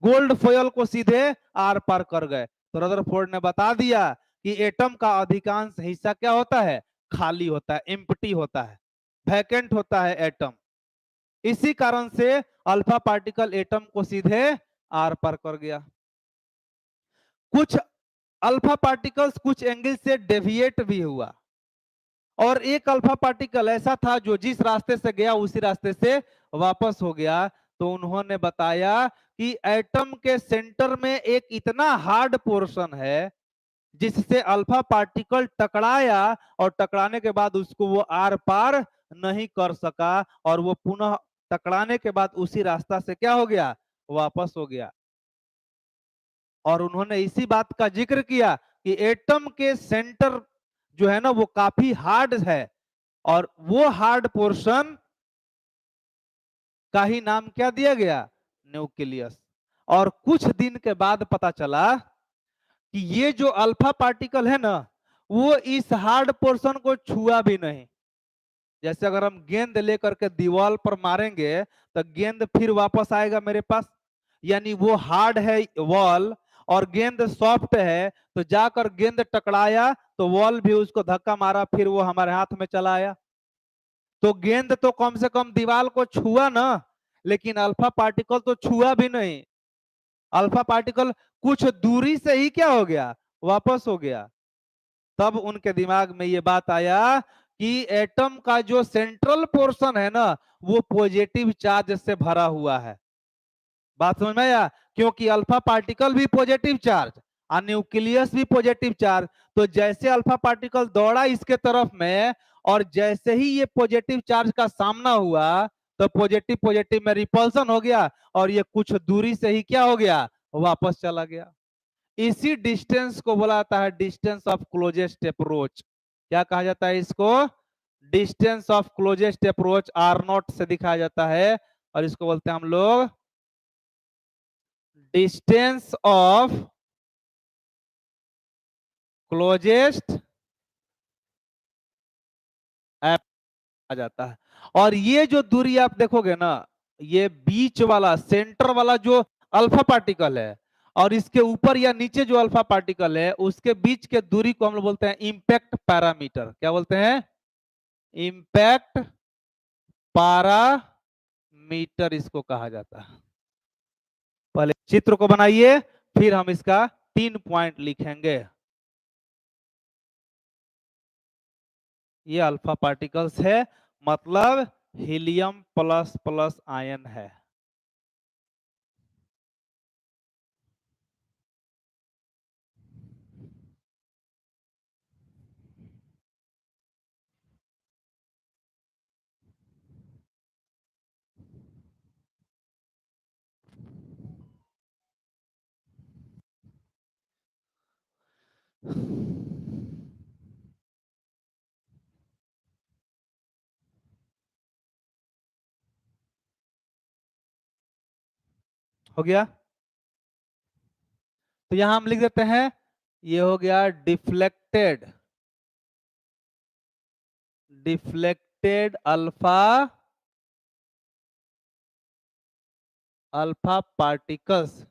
गोल्ड फॉयल को सीधे आर पार कर गए। तो रदरफोर्ड ने बता दिया कि एटम का अधिकांश हिस्सा क्या होता है, खाली होता है, एम्प्टी होता है, वैकेंट होता है एटम। इसी कारण से अल्फा पार्टिकल एटम को सीधे आर पार कर गया। कुछ अल्फा पार्टिकल्स कुछ एंगल से डेविएट भी हुआ, और एक अल्फा पार्टिकल ऐसा था जो जिस रास्ते से गया उसी रास्ते से वापस हो गया। तो उन्होंने बताया कि एटम के सेंटर में एक इतना हार्ड पोर्शन है जिससे अल्फा पार्टिकल टकराया, और टकराने के बाद उसको वो आर पार नहीं कर सका, और वो पुनः टकराने के बाद उसी रास्ता से क्या हो गया, वापस हो गया। और उन्होंने इसी बात का जिक्र किया कि एटम के सेंटर जो है ना वो काफी हार्ड है, और वो हार्ड पोर्शन का ही नाम क्या दिया गया, न्यूक्लियस। और कुछ दिन के बाद पता चला कि ये जो अल्फा पार्टिकल है ना वो इस हार्ड पोर्शन को छुआ भी नहीं। जैसे अगर हम गेंद लेकर के दीवार पर मारेंगे तो गेंद फिर वापस आएगा मेरे पास, यानी वो हार्ड है वॉल, और गेंद सॉफ्ट है, तो जाकर गेंद टकराया तो वॉल भी उसको धक्का मारा, फिर वो हमारे हाथ में चला आया। तो गेंद तो कम से कम दीवार को छुआ ना, लेकिन अल्फा पार्टिकल तो छुआ भी नहीं। अल्फा पार्टिकल कुछ दूरी से ही क्या हो गया, वापस हो गया। तब उनके दिमाग में ये बात आया कि एटम का जो सेंट्रल पोर्शन है ना वो पॉजिटिव चार्ज से भरा हुआ है। बात समझ में आया, क्योंकि अल्फा पार्टिकल भी पॉजिटिव चार्ज और न्यूक्लियस भी पॉजिटिव चार्ज। तो जैसे अल्फा पार्टिकल दौड़ा इसके तरफ में, और जैसे ही ये पॉजिटिव चार्ज का सामना हुआ तो पॉजिटिव पॉजिटिव में रिपल्सन हो गया, और ये कुछ दूरी से ही क्या हो गया, वापस चला गया। इसी डिस्टेंस को बोला जाता है डिस्टेंस ऑफ क्लोजेस्ट अप्रोच। क्या कहा जाता है इसको, distance of closest approach, R naught से दिखाया जाता है, और इसको बोलते हैं हम लोग डिस्टेंस ऑफ क्लोजेस्ट आ जाता है। और ये जो दूरी आप देखोगे ना, ये बीच वाला सेंटर वाला जो अल्फा पार्टिकल है और इसके ऊपर या नीचे जो अल्फा पार्टिकल है उसके बीच के दूरी को हम लोग बोलते हैं इंपैक्ट पैरामीटर। क्या बोलते हैं, इंपैक्ट पैरामीटर इसको कहा जाता है। पहले चित्र को बनाइए, फिर हम इसका 3 पॉइंट लिखेंगे। ये अल्फा पार्टिकल्स है, मतलब हीलियम प्लस प्लस आयन है। हो गया, तो यहां हम लिख देते हैं, ये हो गया deflected, deflected alpha, alpha particles.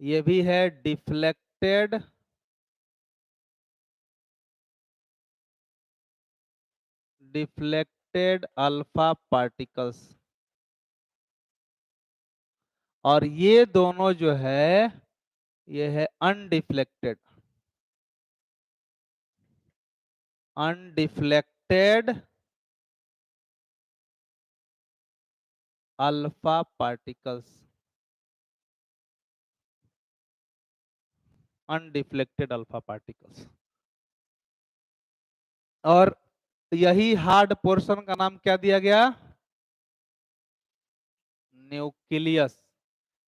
ये भी है डिफ्लेक्टेड डिफ्लेक्टेड अल्फा पार्टिकल्स। और ये दोनों जो है ये है undeflected, undeflected alpha particles, undeflected alpha particles. और यही हार्ड पोर्शन का नाम क्या दिया गया, न्यूक्लियस।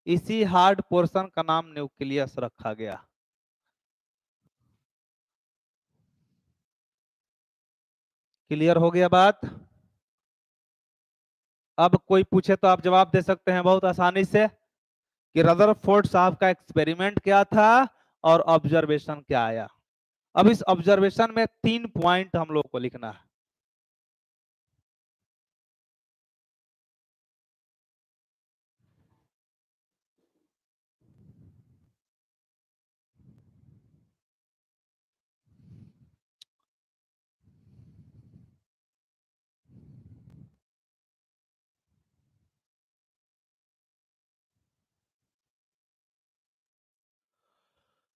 इसी हार्ड पोर्शन का नाम न्यूक्लियस रखा गया। क्लियर हो गया बात। अब कोई पूछे तो आप जवाब दे सकते हैं बहुत आसानी से कि रदरफोर्ड साहब का एक्सपेरिमेंट क्या था और ऑब्जर्वेशन क्या आया। अब इस ऑब्जर्वेशन में 3 पॉइंट हम लोग को लिखना है।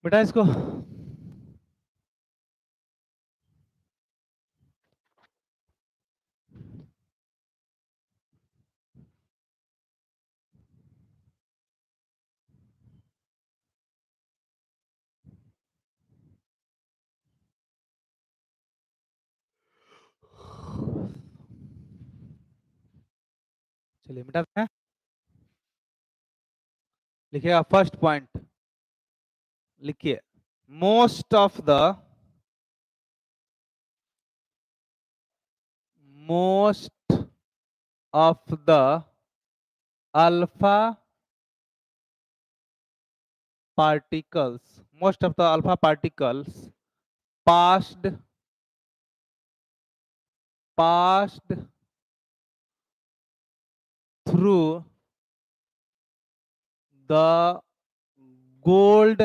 बेटा इसको चलिए मिटाते हैं। लिखिएगा फर्स्ट पॉइंट, लिखिए most of the alpha particles passed through the gold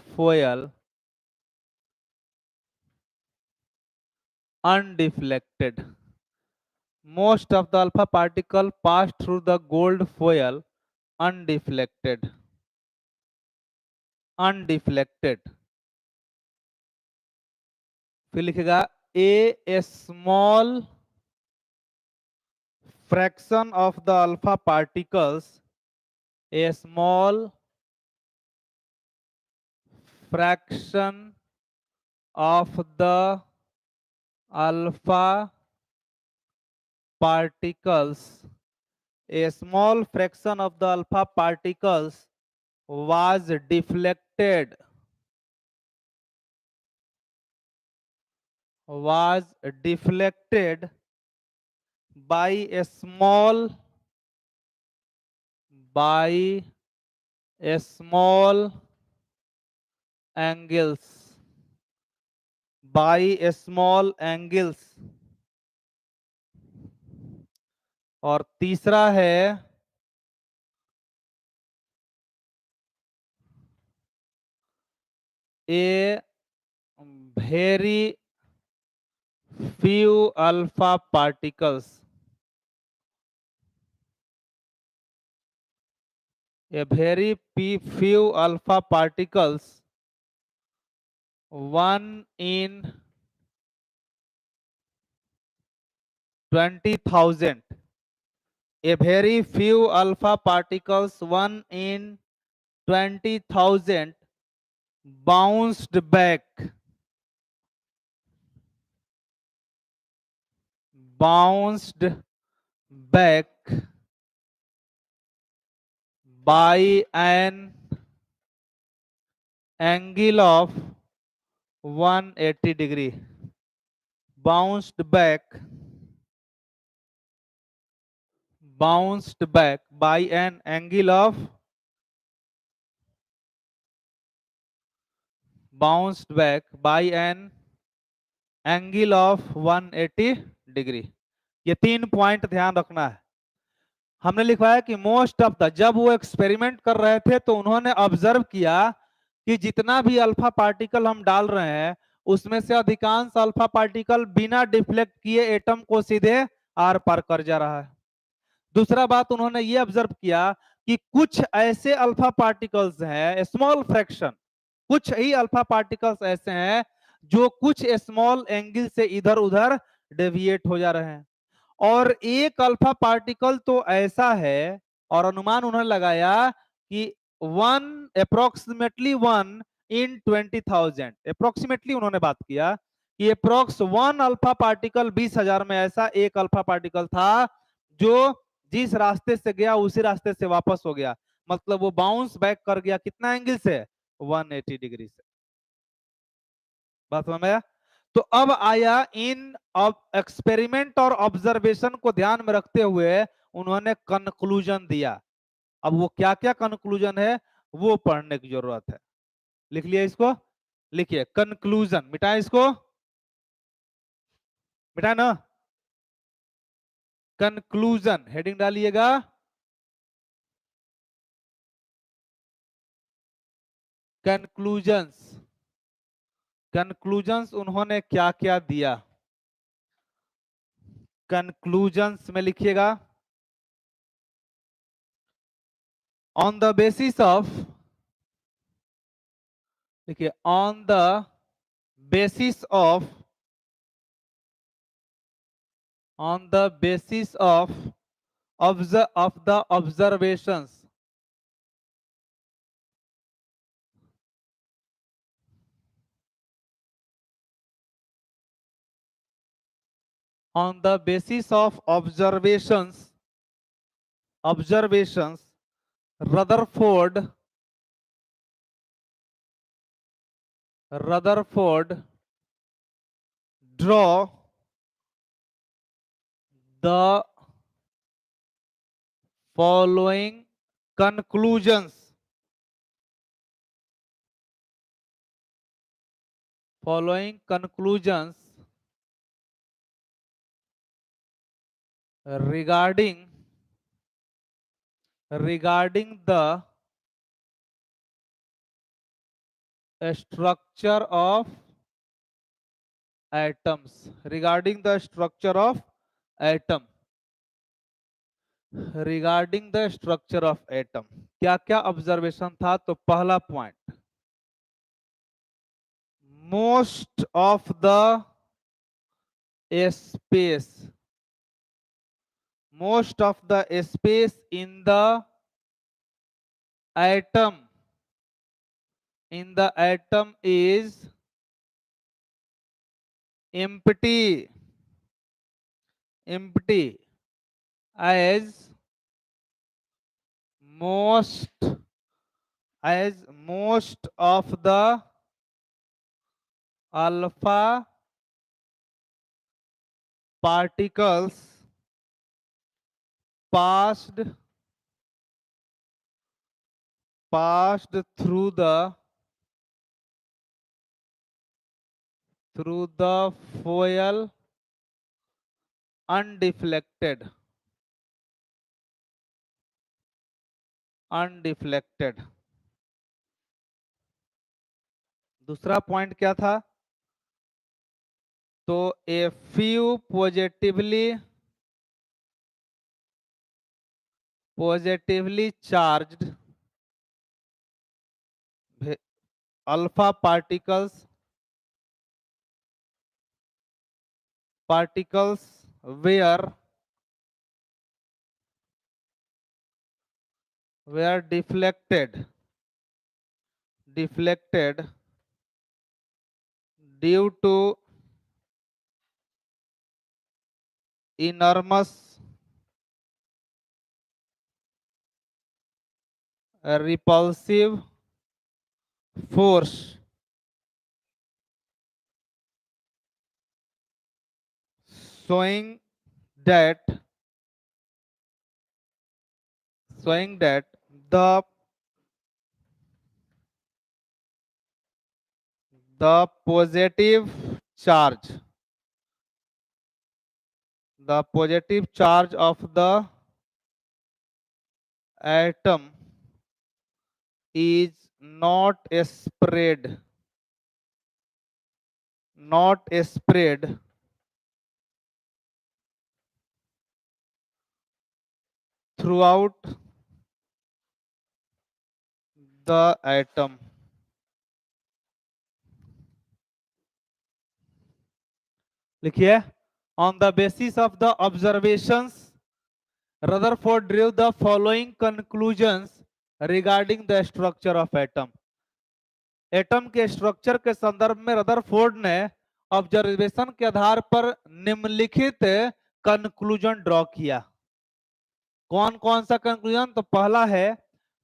foil undeflected. Most of the alpha particle passed through the gold foil undeflected. फिर लिखेगा a small fraction of the alpha particles, a small fraction of the alpha particles, a small fraction of the alpha particles was deflected by a small angles और तीसरा है a very few alpha particles, one in 20,000, a very few alpha particles, one in 20,000 bounced back by an angle of 180 degree. Bounced back by an angle of 180 degree. ये 3 point ध्यान रखना है। हमने लिखवाया कि मोस्ट ऑफ द, जब वो experiment कर रहे थे तो उन्होंने ऑब्जर्व किया कि जितना भी अल्फा पार्टिकल हम डाल रहे हैं उसमें से अधिकांश अल्फा पार्टिकल बिना डिफ्लेक्ट किए एटम को सीधे आर पार कर जा रहा है। दूसरा बात उन्होंने ये ऑब्जर्व किया कि कुछ ऐसे अल्फा पार्टिकल्स हैं, स्मॉल फ्रैक्शन, कुछ ही अल्फा पार्टिकल्स ऐसे हैं जो कुछ स्मॉल एंगल से इधर उधर डेविएट हो जा रहे हैं, और एक अल्फा पार्टिकल तो ऐसा है, और अनुमान उन्होंने लगाया कि अप्रोक्सीमेटली 1 in 20,000, अप्रोक्सीमेटली उन्होंने बात किया कि अप्रोक्स 1 अल्फा पार्टिकल 20,000 में ऐसा एक अल्फा पार्टिकल था जो जिस रास्ते से गया उसी रास्ते से वापस हो गया, मतलब वो बाउंस बैक कर गया कितना एंगल से, 180 डिग्री से। बात समझ में आया? तो अब आया इन एक्सपेरिमेंट और ऑब्जर्वेशन को ध्यान में रखते हुए उन्होंने कंक्लूजन दिया। अब वो क्या क्या कंक्लूजन है वो पढ़ने की जरूरत है। लिख लिया इसको, लिखिए कंक्लूजन, मिटाए इसको, मिटाए ना, कंक्लूजन हेडिंग डालिएगा। कंक्लूजन्स उन्होंने क्या क्या दिया, कंक्लूजन्स में लिखिएगा, ऑन द बेसिस ऑफ, देखिए on the basis of the observations on the basis of observations, Rutherford draw the following conclusions regarding the structure of atoms, regarding the structure of atom, regarding the structure of atom। क्या क्या observation था? तो पहला point, most of the space in the atom is empty as most of the alpha particles passed through the foil undeflected। दूसरा point क्या था? तो a few positively charged alpha particles were deflected due to enormous repulsive force showing that the positive charge of the atom is not spread throughout the atom। लिखिए, on the basis of the observations, Rutherford drew the following conclusions regarding the structure of atom। Atom के structure के संदर्भ में Rutherford ने observation के आधार पर निम्नलिखित conclusion draw किया। कौन कौन सा कंक्लूजन? तो पहला है,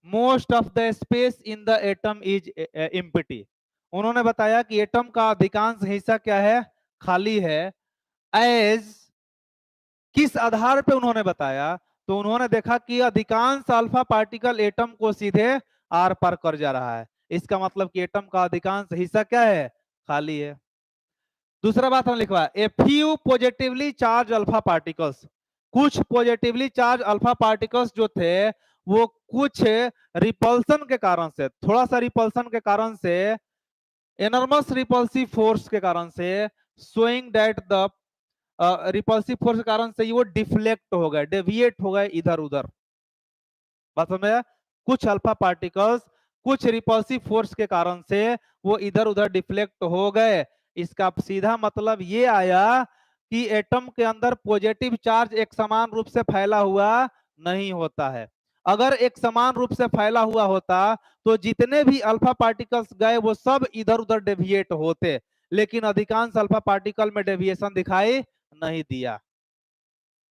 most of the space in the atom is empty. उन्होंने बताया कि एटम का अधिकांश हिस्सा क्या है? खाली है। एज, किस आधार पे उन्होंने बताया? तो उन्होंने देखा कि अधिकांश अल्फा पार्टिकल एटम को सीधे आर पार कर जा रहा है। इसका मतलब कि एटम का अधिकांश हिस्सा क्या है? खाली है। दूसरा बात हम लिखवा, a few positively charge alpha particles, कुछ पॉजिटिवली चार्ज अल्फा पार्टिकल्स जो थे वो कुछ रिपल्सन के कारण से, थोड़ा सा रिपल्सन के कारण से, एनॉर्मस रिपल्सिव फोर्स के कारण से, showing that the repulsive force के कारण से वो डिफ्लेक्ट हो गए, डेविएट हो गए इधर उधर। बात समझ में? कुछ अल्फा पार्टिकल्स कुछ रिपल्सिव फोर्स के कारण से वो इधर उधर डिफ्लेक्ट हो गए। इसका सीधा मतलब ये आया कि एटम के अंदर पॉजिटिव चार्ज एक समान रूप से फैला हुआ नहीं होता है। अगर एक समान रूप से फैला हुआ होता तो जितने भी अल्फा पार्टिकल्स गए वो सब इधर उधर डेविएट होते, लेकिन अधिकांश अल्फा पार्टिकल में डेविएशन दिखाई नहीं दिया।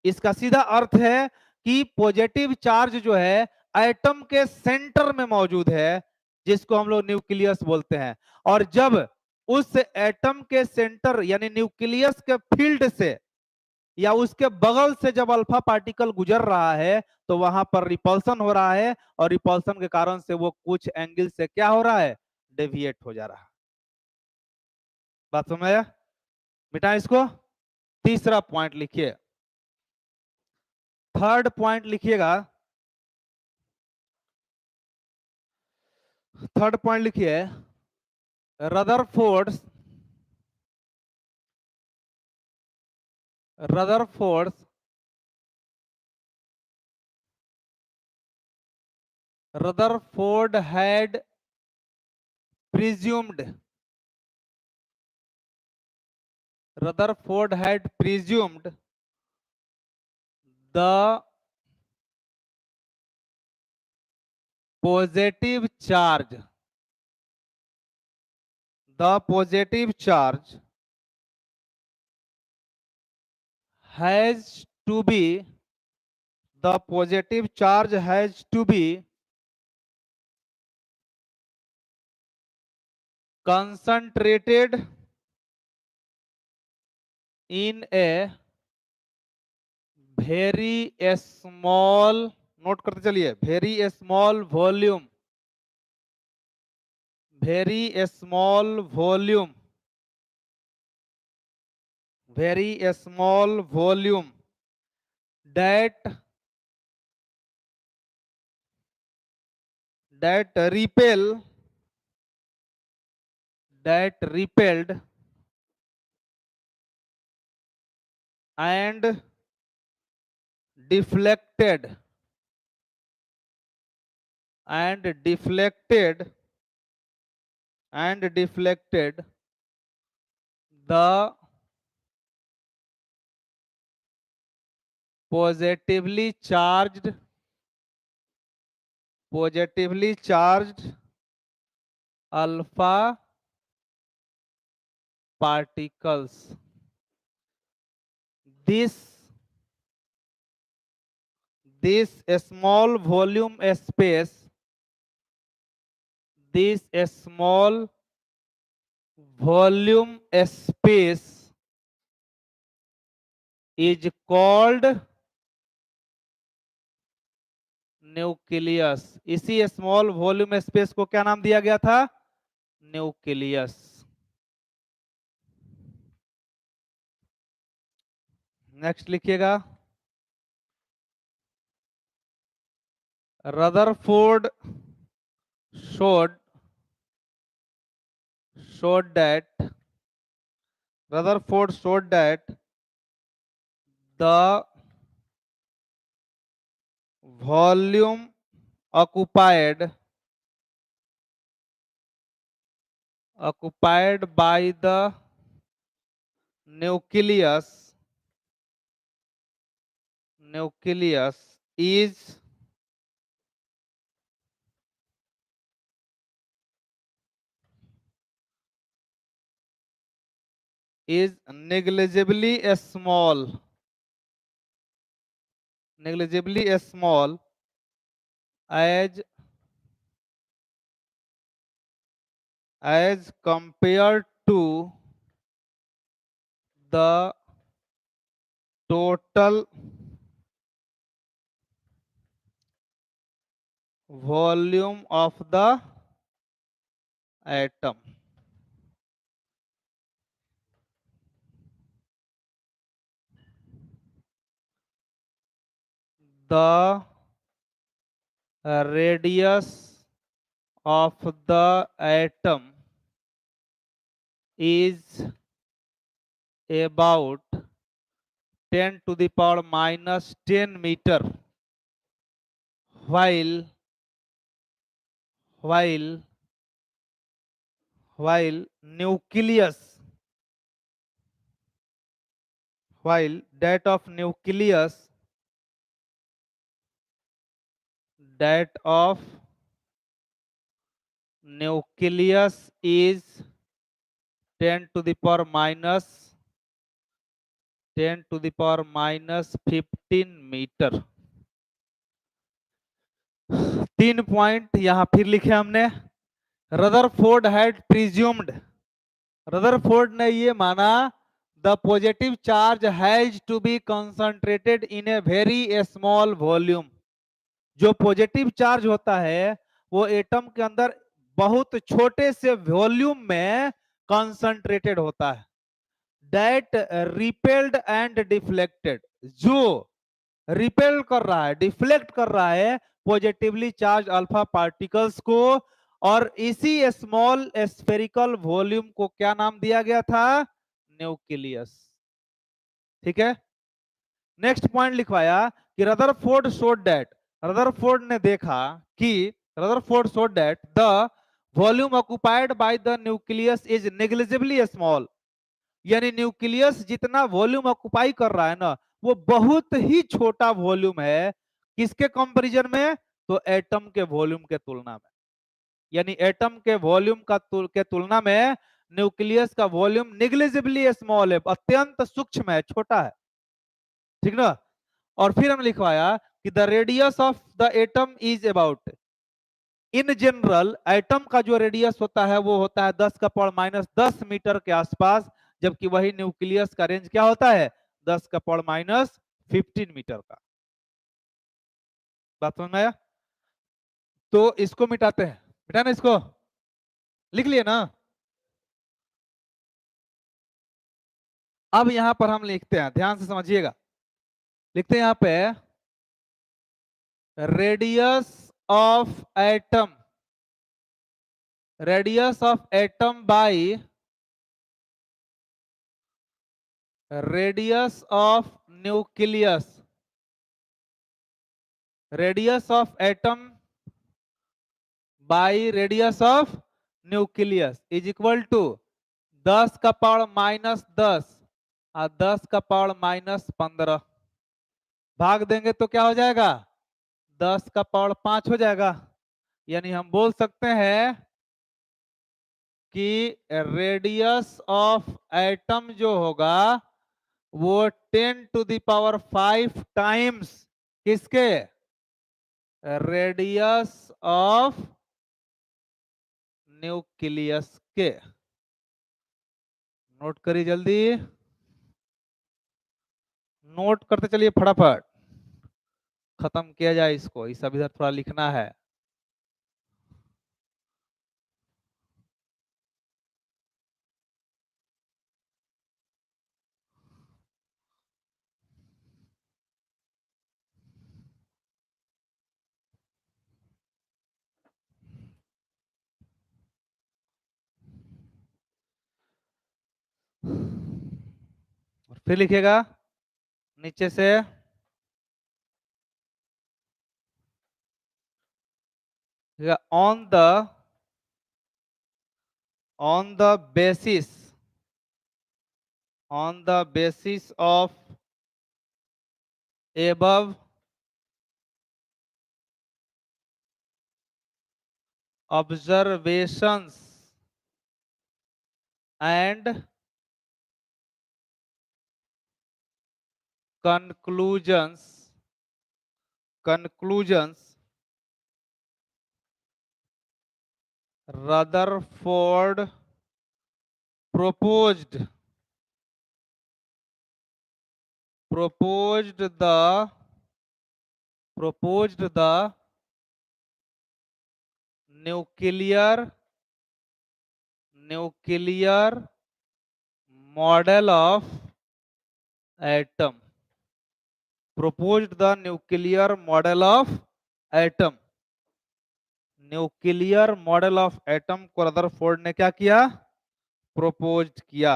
इसका सीधा अर्थ है कि पॉजिटिव चार्ज जो है एटम के सेंटर में मौजूद है, जिसको हम लोग न्यूक्लियस बोलते हैं। और जब उस एटम के सेंटर यानी न्यूक्लियस के फील्ड से या उसके बगल से जब अल्फा पार्टिकल गुजर रहा है तो वहां पर रिपल्सन हो रहा है, और रिपल्सन के कारण से वो कुछ एंगल से क्या हो रहा है, डेविएट हो जा रहा है। बात समझ आया? मिटा इसको। तीसरा पॉइंट लिखिए, थर्ड पॉइंट लिखिएगा। थर्ड पॉइंट लिखिए, Rutherford Rutherford Rutherford had presumed Rutherford had presumed the positive charge the positive charge has to be the positive charge has to be concentrated in a very small, note करते चलिए, very small volume, very small volume, very small volume that repel that repelled and deflected and deflected and deflected the positively charged alpha particles. This small volume space, this small volume space is called nucleus. इसी small volume space को क्या नाम दिया गया था, nucleus. Next लिखिएगा, Rutherford showed that the volume occupied by the nucleus is negligibly small as compared to the total volume of the atom. The radius of the atom is about 10 to the power minus 10 meter, while nucleus that of nucleus is 10 to the power minus 10⁻⁻15 metre. 3 point यहां फिर लिखे हमने। Rutherford had presumed, Rutherford ने ये माना the positive charge has to be concentrated in a very small volume. जो positive charge होता है वो एटम के अंदर बहुत छोटे से वॉल्यूम में कंसंट्रेटेड होता है। दैट रिपेल्ड एंड डिफ्लेक्टेड, जो रिपेल कर रहा है, डिफ्लेक्ट कर रहा है पॉजिटिवली चार्ज अल्फा पार्टिकल्स को, और इसी स्मॉल स्फेरिकल वॉल्यूम को क्या नाम दिया गया था? न्यूक्लियस। ठीक है। नेक्स्ट पॉइंट लिखवाया कि रदरफोर्ड शोड दैट, रदरफोर्ड ने देखा कि, Rutherford showed that the volume occupied by the nucleus is negligibly small. यानी न्यूक्लियस जितना वॉल्यूम ऑक्युपाई कर रहा है ना, वो बहुत ही छोटा वॉल्यूम है। किसके कंपैरिजन में? तो एटम के वॉल्यूम के तुलना में। यानी एटम के वॉल्यूम के तुलना में न्यूक्लियस का वॉल्यूम निग्लिजिबली स्मॉल है, अत्यंत सूक्ष्म है, छोटा है। ठीक ना। और फिर हम लिखवाया कि the radius of the atom is about, in general atom का जो रेडियस होता है वो होता है 10⁻⁻10 मीटर के आसपास, जबकि वही न्यूक्लियस का रेंज क्या होता है? 10⁻⁻15 मीटर का। बात समझ में आया? तो इसको मिटाते हैं, मिटाना इसको, लिख लिए ना। अब यहां पर हम लिखते हैं, ध्यान से समझिएगा। लिखते हैं यहां पे radius of atom, radius of atom by radius of nucleus, radius of atom by radius of nucleus is equal to 10⁻⁻10 और 10⁻⁻15। भाग देंगे तो क्या हो जाएगा? 10⁻5 हो जाएगा। यानी हम बोल सकते हैं कि रेडियस ऑफ एटम जो होगा वो 10⁵ टाइम्स किसके? रेडियस ऑफ न्यूक्लियस के। नोट करिए जल्दी, नोट करते चलिए फटाफट, खत्म किया जाए इसको। इस सब इधर थोड़ा लिखना है। फिर लिखिएगा नीचे से, on the basis of above observations and conclusions Rutherford proposed the nuclear model of atom, proposed the nuclear model of atom। Nuclear model of atom को रदरफोर्ड ने क्या किया? प्रोपोज किया।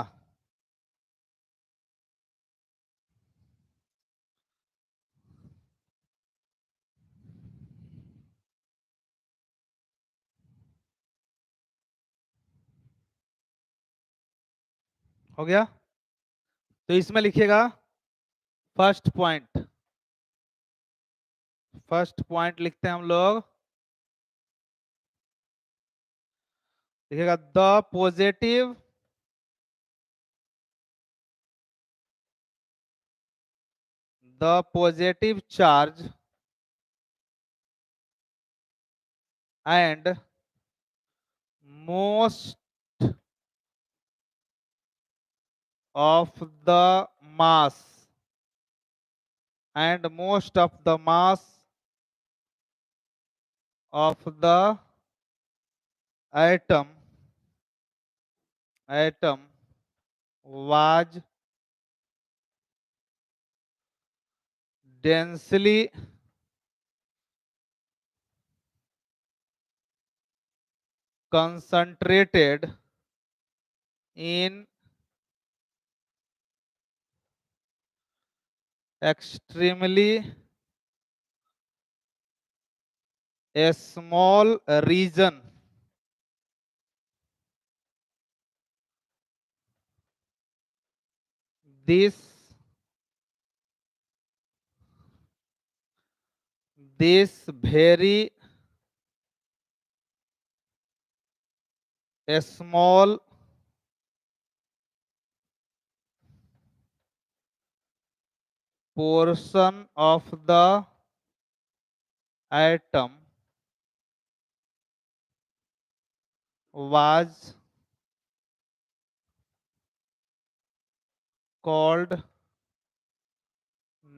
हो गया। तो इसमें लिखिएगा फर्स्ट पॉइंट, लिखते हैं हम लोग, लिखिएगा the positive the positive charge and most of the mass of the atom was densely concentrated in extremely a small region. This very small portion of the atom was called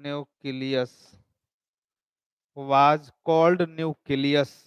nucleus. Nucleus.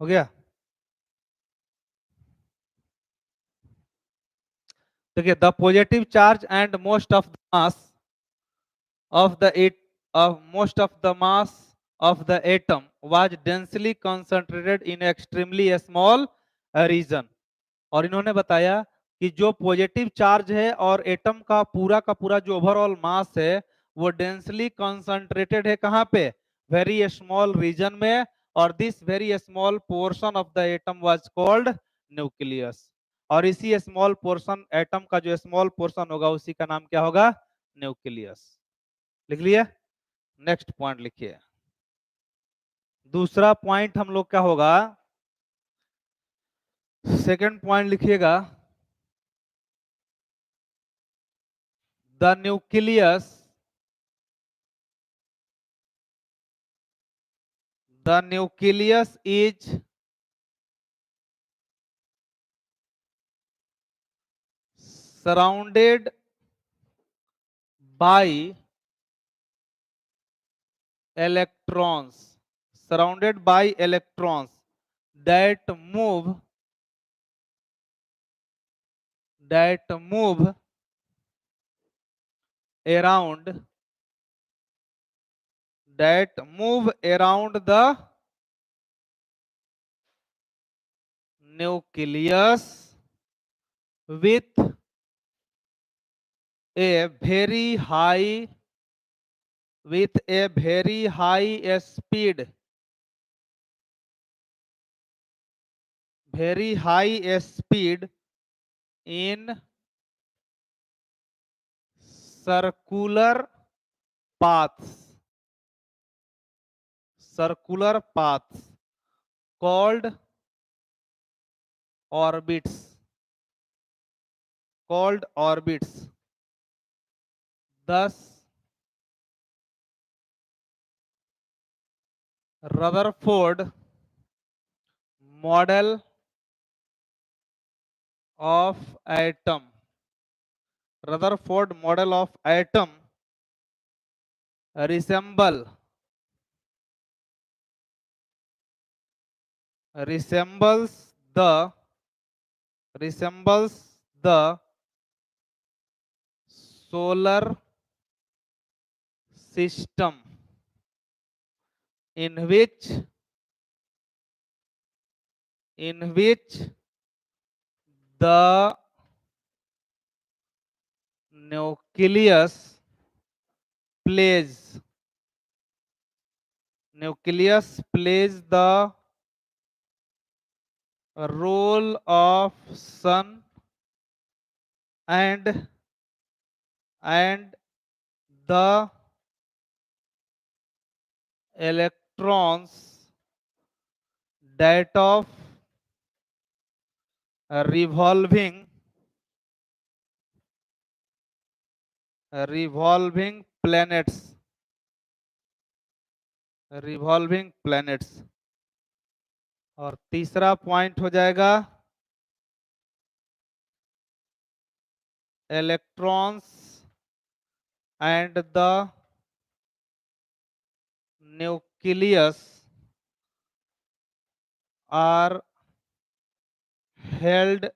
हो गया? देखिए, the positive charge and most of the mass of the it of most of the mass of the atom was densely concentrated in extremely small region. और इन्होंने बताया कि जो positive charge है और एटम का पूरा जो ओवरऑल मास है वो डेंसली कंसंट्रेटेड है कहाँ पे? वेरी स्मॉल रीजन में, और this very small portion of the atom was called nucleus. और इसी स्मॉल पोर्शन एटम का जो स्मॉल पोर्शन होगा उसी का नाम क्या होगा? न्यूक्लियस। लिख लिया? नेक्स्ट पॉइंट लिखिए। दूसरा पॉइंट हम लोग क्या होगा? सेकंड पॉइंट लिखिएगा, the nucleus is surrounded by electrons that move around the nucleus with a very high speed, in circular paths called orbits. Thus, Rutherford model of atom resembles the solar system in which the nucleus plays the role of sun and the electrons that of revolving planets और तीसरा point हो जाएगा electrons and the nucleus are held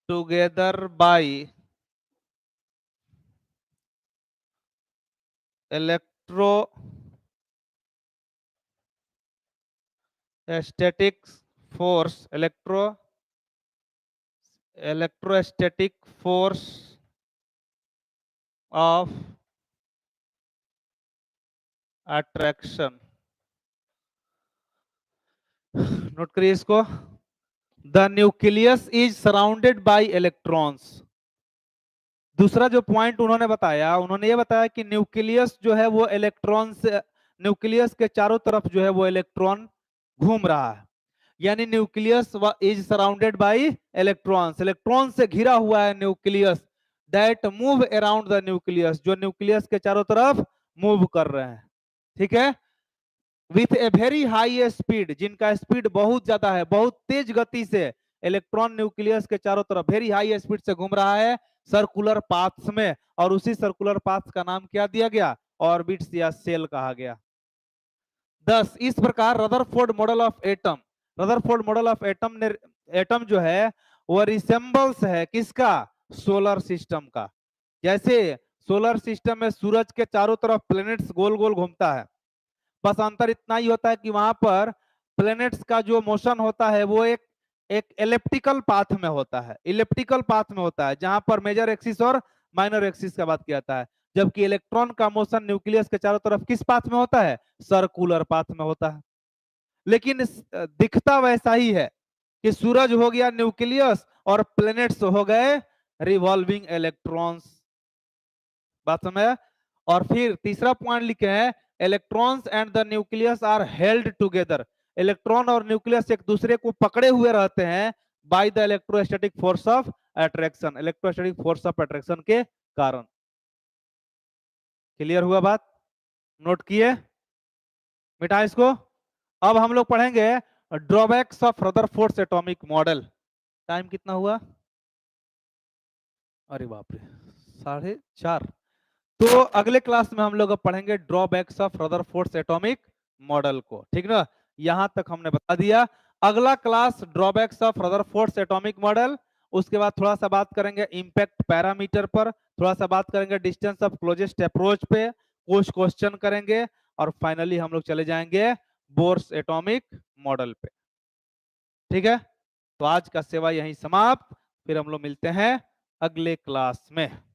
together by electrostatic force of attraction। Note करिए इसको। The nucleus is surrounded by electrons. दूसरा जो point उन्होंने बताया, उन्होंने ये बताया कि न्यूक्लियस जो है वो इलेक्ट्रॉन से, न्यूक्लियस के चारों तरफ जो है वो इलेक्ट्रॉन घूम रहा है, यानी nucleus is surrounded by electrons. Electron से घिरा हुआ है nucleus that move around the nucleus, जो न्यूक्लियस के चारों तरफ मूव कर रहे हैं। ठीक है, with a very high speed, जिनका स्पीड बहुत ज्यादा है, बहुत तेज गति से इलेक्ट्रॉन न्यूक्लियस के चारों तरफ वेरी हाई स्पीड से घूम रहा है सर्कुलर पाथ्स में, और उसी सर्कुलर पाथ्स का नाम क्या दिया गया? ऑर्बिट्स या सेल कहा गया। 10 इस प्रकार Rutherford model of atom, Rutherford model of atom ने, एटम जो है वो रिसेंबल्स है किसका? सोलर सिस्टम का। जैसे सोलर सिस्टम में सूरज के चारों तरफ प्लैनेट्स गोल गोल घूमता है, बस अंतर इतना ही होता है कि वहां पर प्लैनेट्स का जो मोशन होता है वो एक एलिप्टिकल पाथ में होता है, इलिप्टिकल पाथ में होता है, जहां पर मेजर एक्सिस और माइनर एक्सिस का बात किया जाता है। जबकि इलेक्ट्रॉन का मोशन न्यूक्लियस के चारों तरफ किस पाथ में होता है? सर्कुलर पाथ में होता है। लेकिन दिखता वैसा ही है कि सूरज हो गया न्यूक्लियस और प्लैनेट्स हो गए रिवॉल्विंग इलेक्ट्रॉन्स। बात समझ? और फिर तीसरा पॉइंट लिखे हैं electrons and the nucleus are held together. Electron और न्यूक्लियस एक दूसरे को पकड़े हुए रहते हैं by the electrostatic force of attraction, electrostatic force of attraction के कारण। क्लियर हुआ बात? नोट किए? मिटा इसको। अब हम लोग पढ़ेंगे drawbacks of Rutherford's atomic model. Time कितना हुआ? अरे बाप रे, 4:30। तो अगले क्लास में हम लोग अब पढ़ेंगे drawbacks of Rutherford's atomic model को। ठीक ना, यहां तक हमने बता दिया। अगला class drawbacks of Rutherford's atomic model, उसके बाद थोड़ा सा बात करेंगे इंपैक्ट पैरामीटर पर, थोड़ा सा बात करेंगे डिस्टेंस ऑफ क्लोजेस्ट अप्रोच पे, कुछ क्वेश्चन करेंगे, और फाइनली हम लोग चले जाएंगे बोर्स एटॉमिक मॉडल पे। ठीक है, तो आज का सेवा यहीं समाप्त, फिर हम लोग मिलते हैं अगले क्लास में।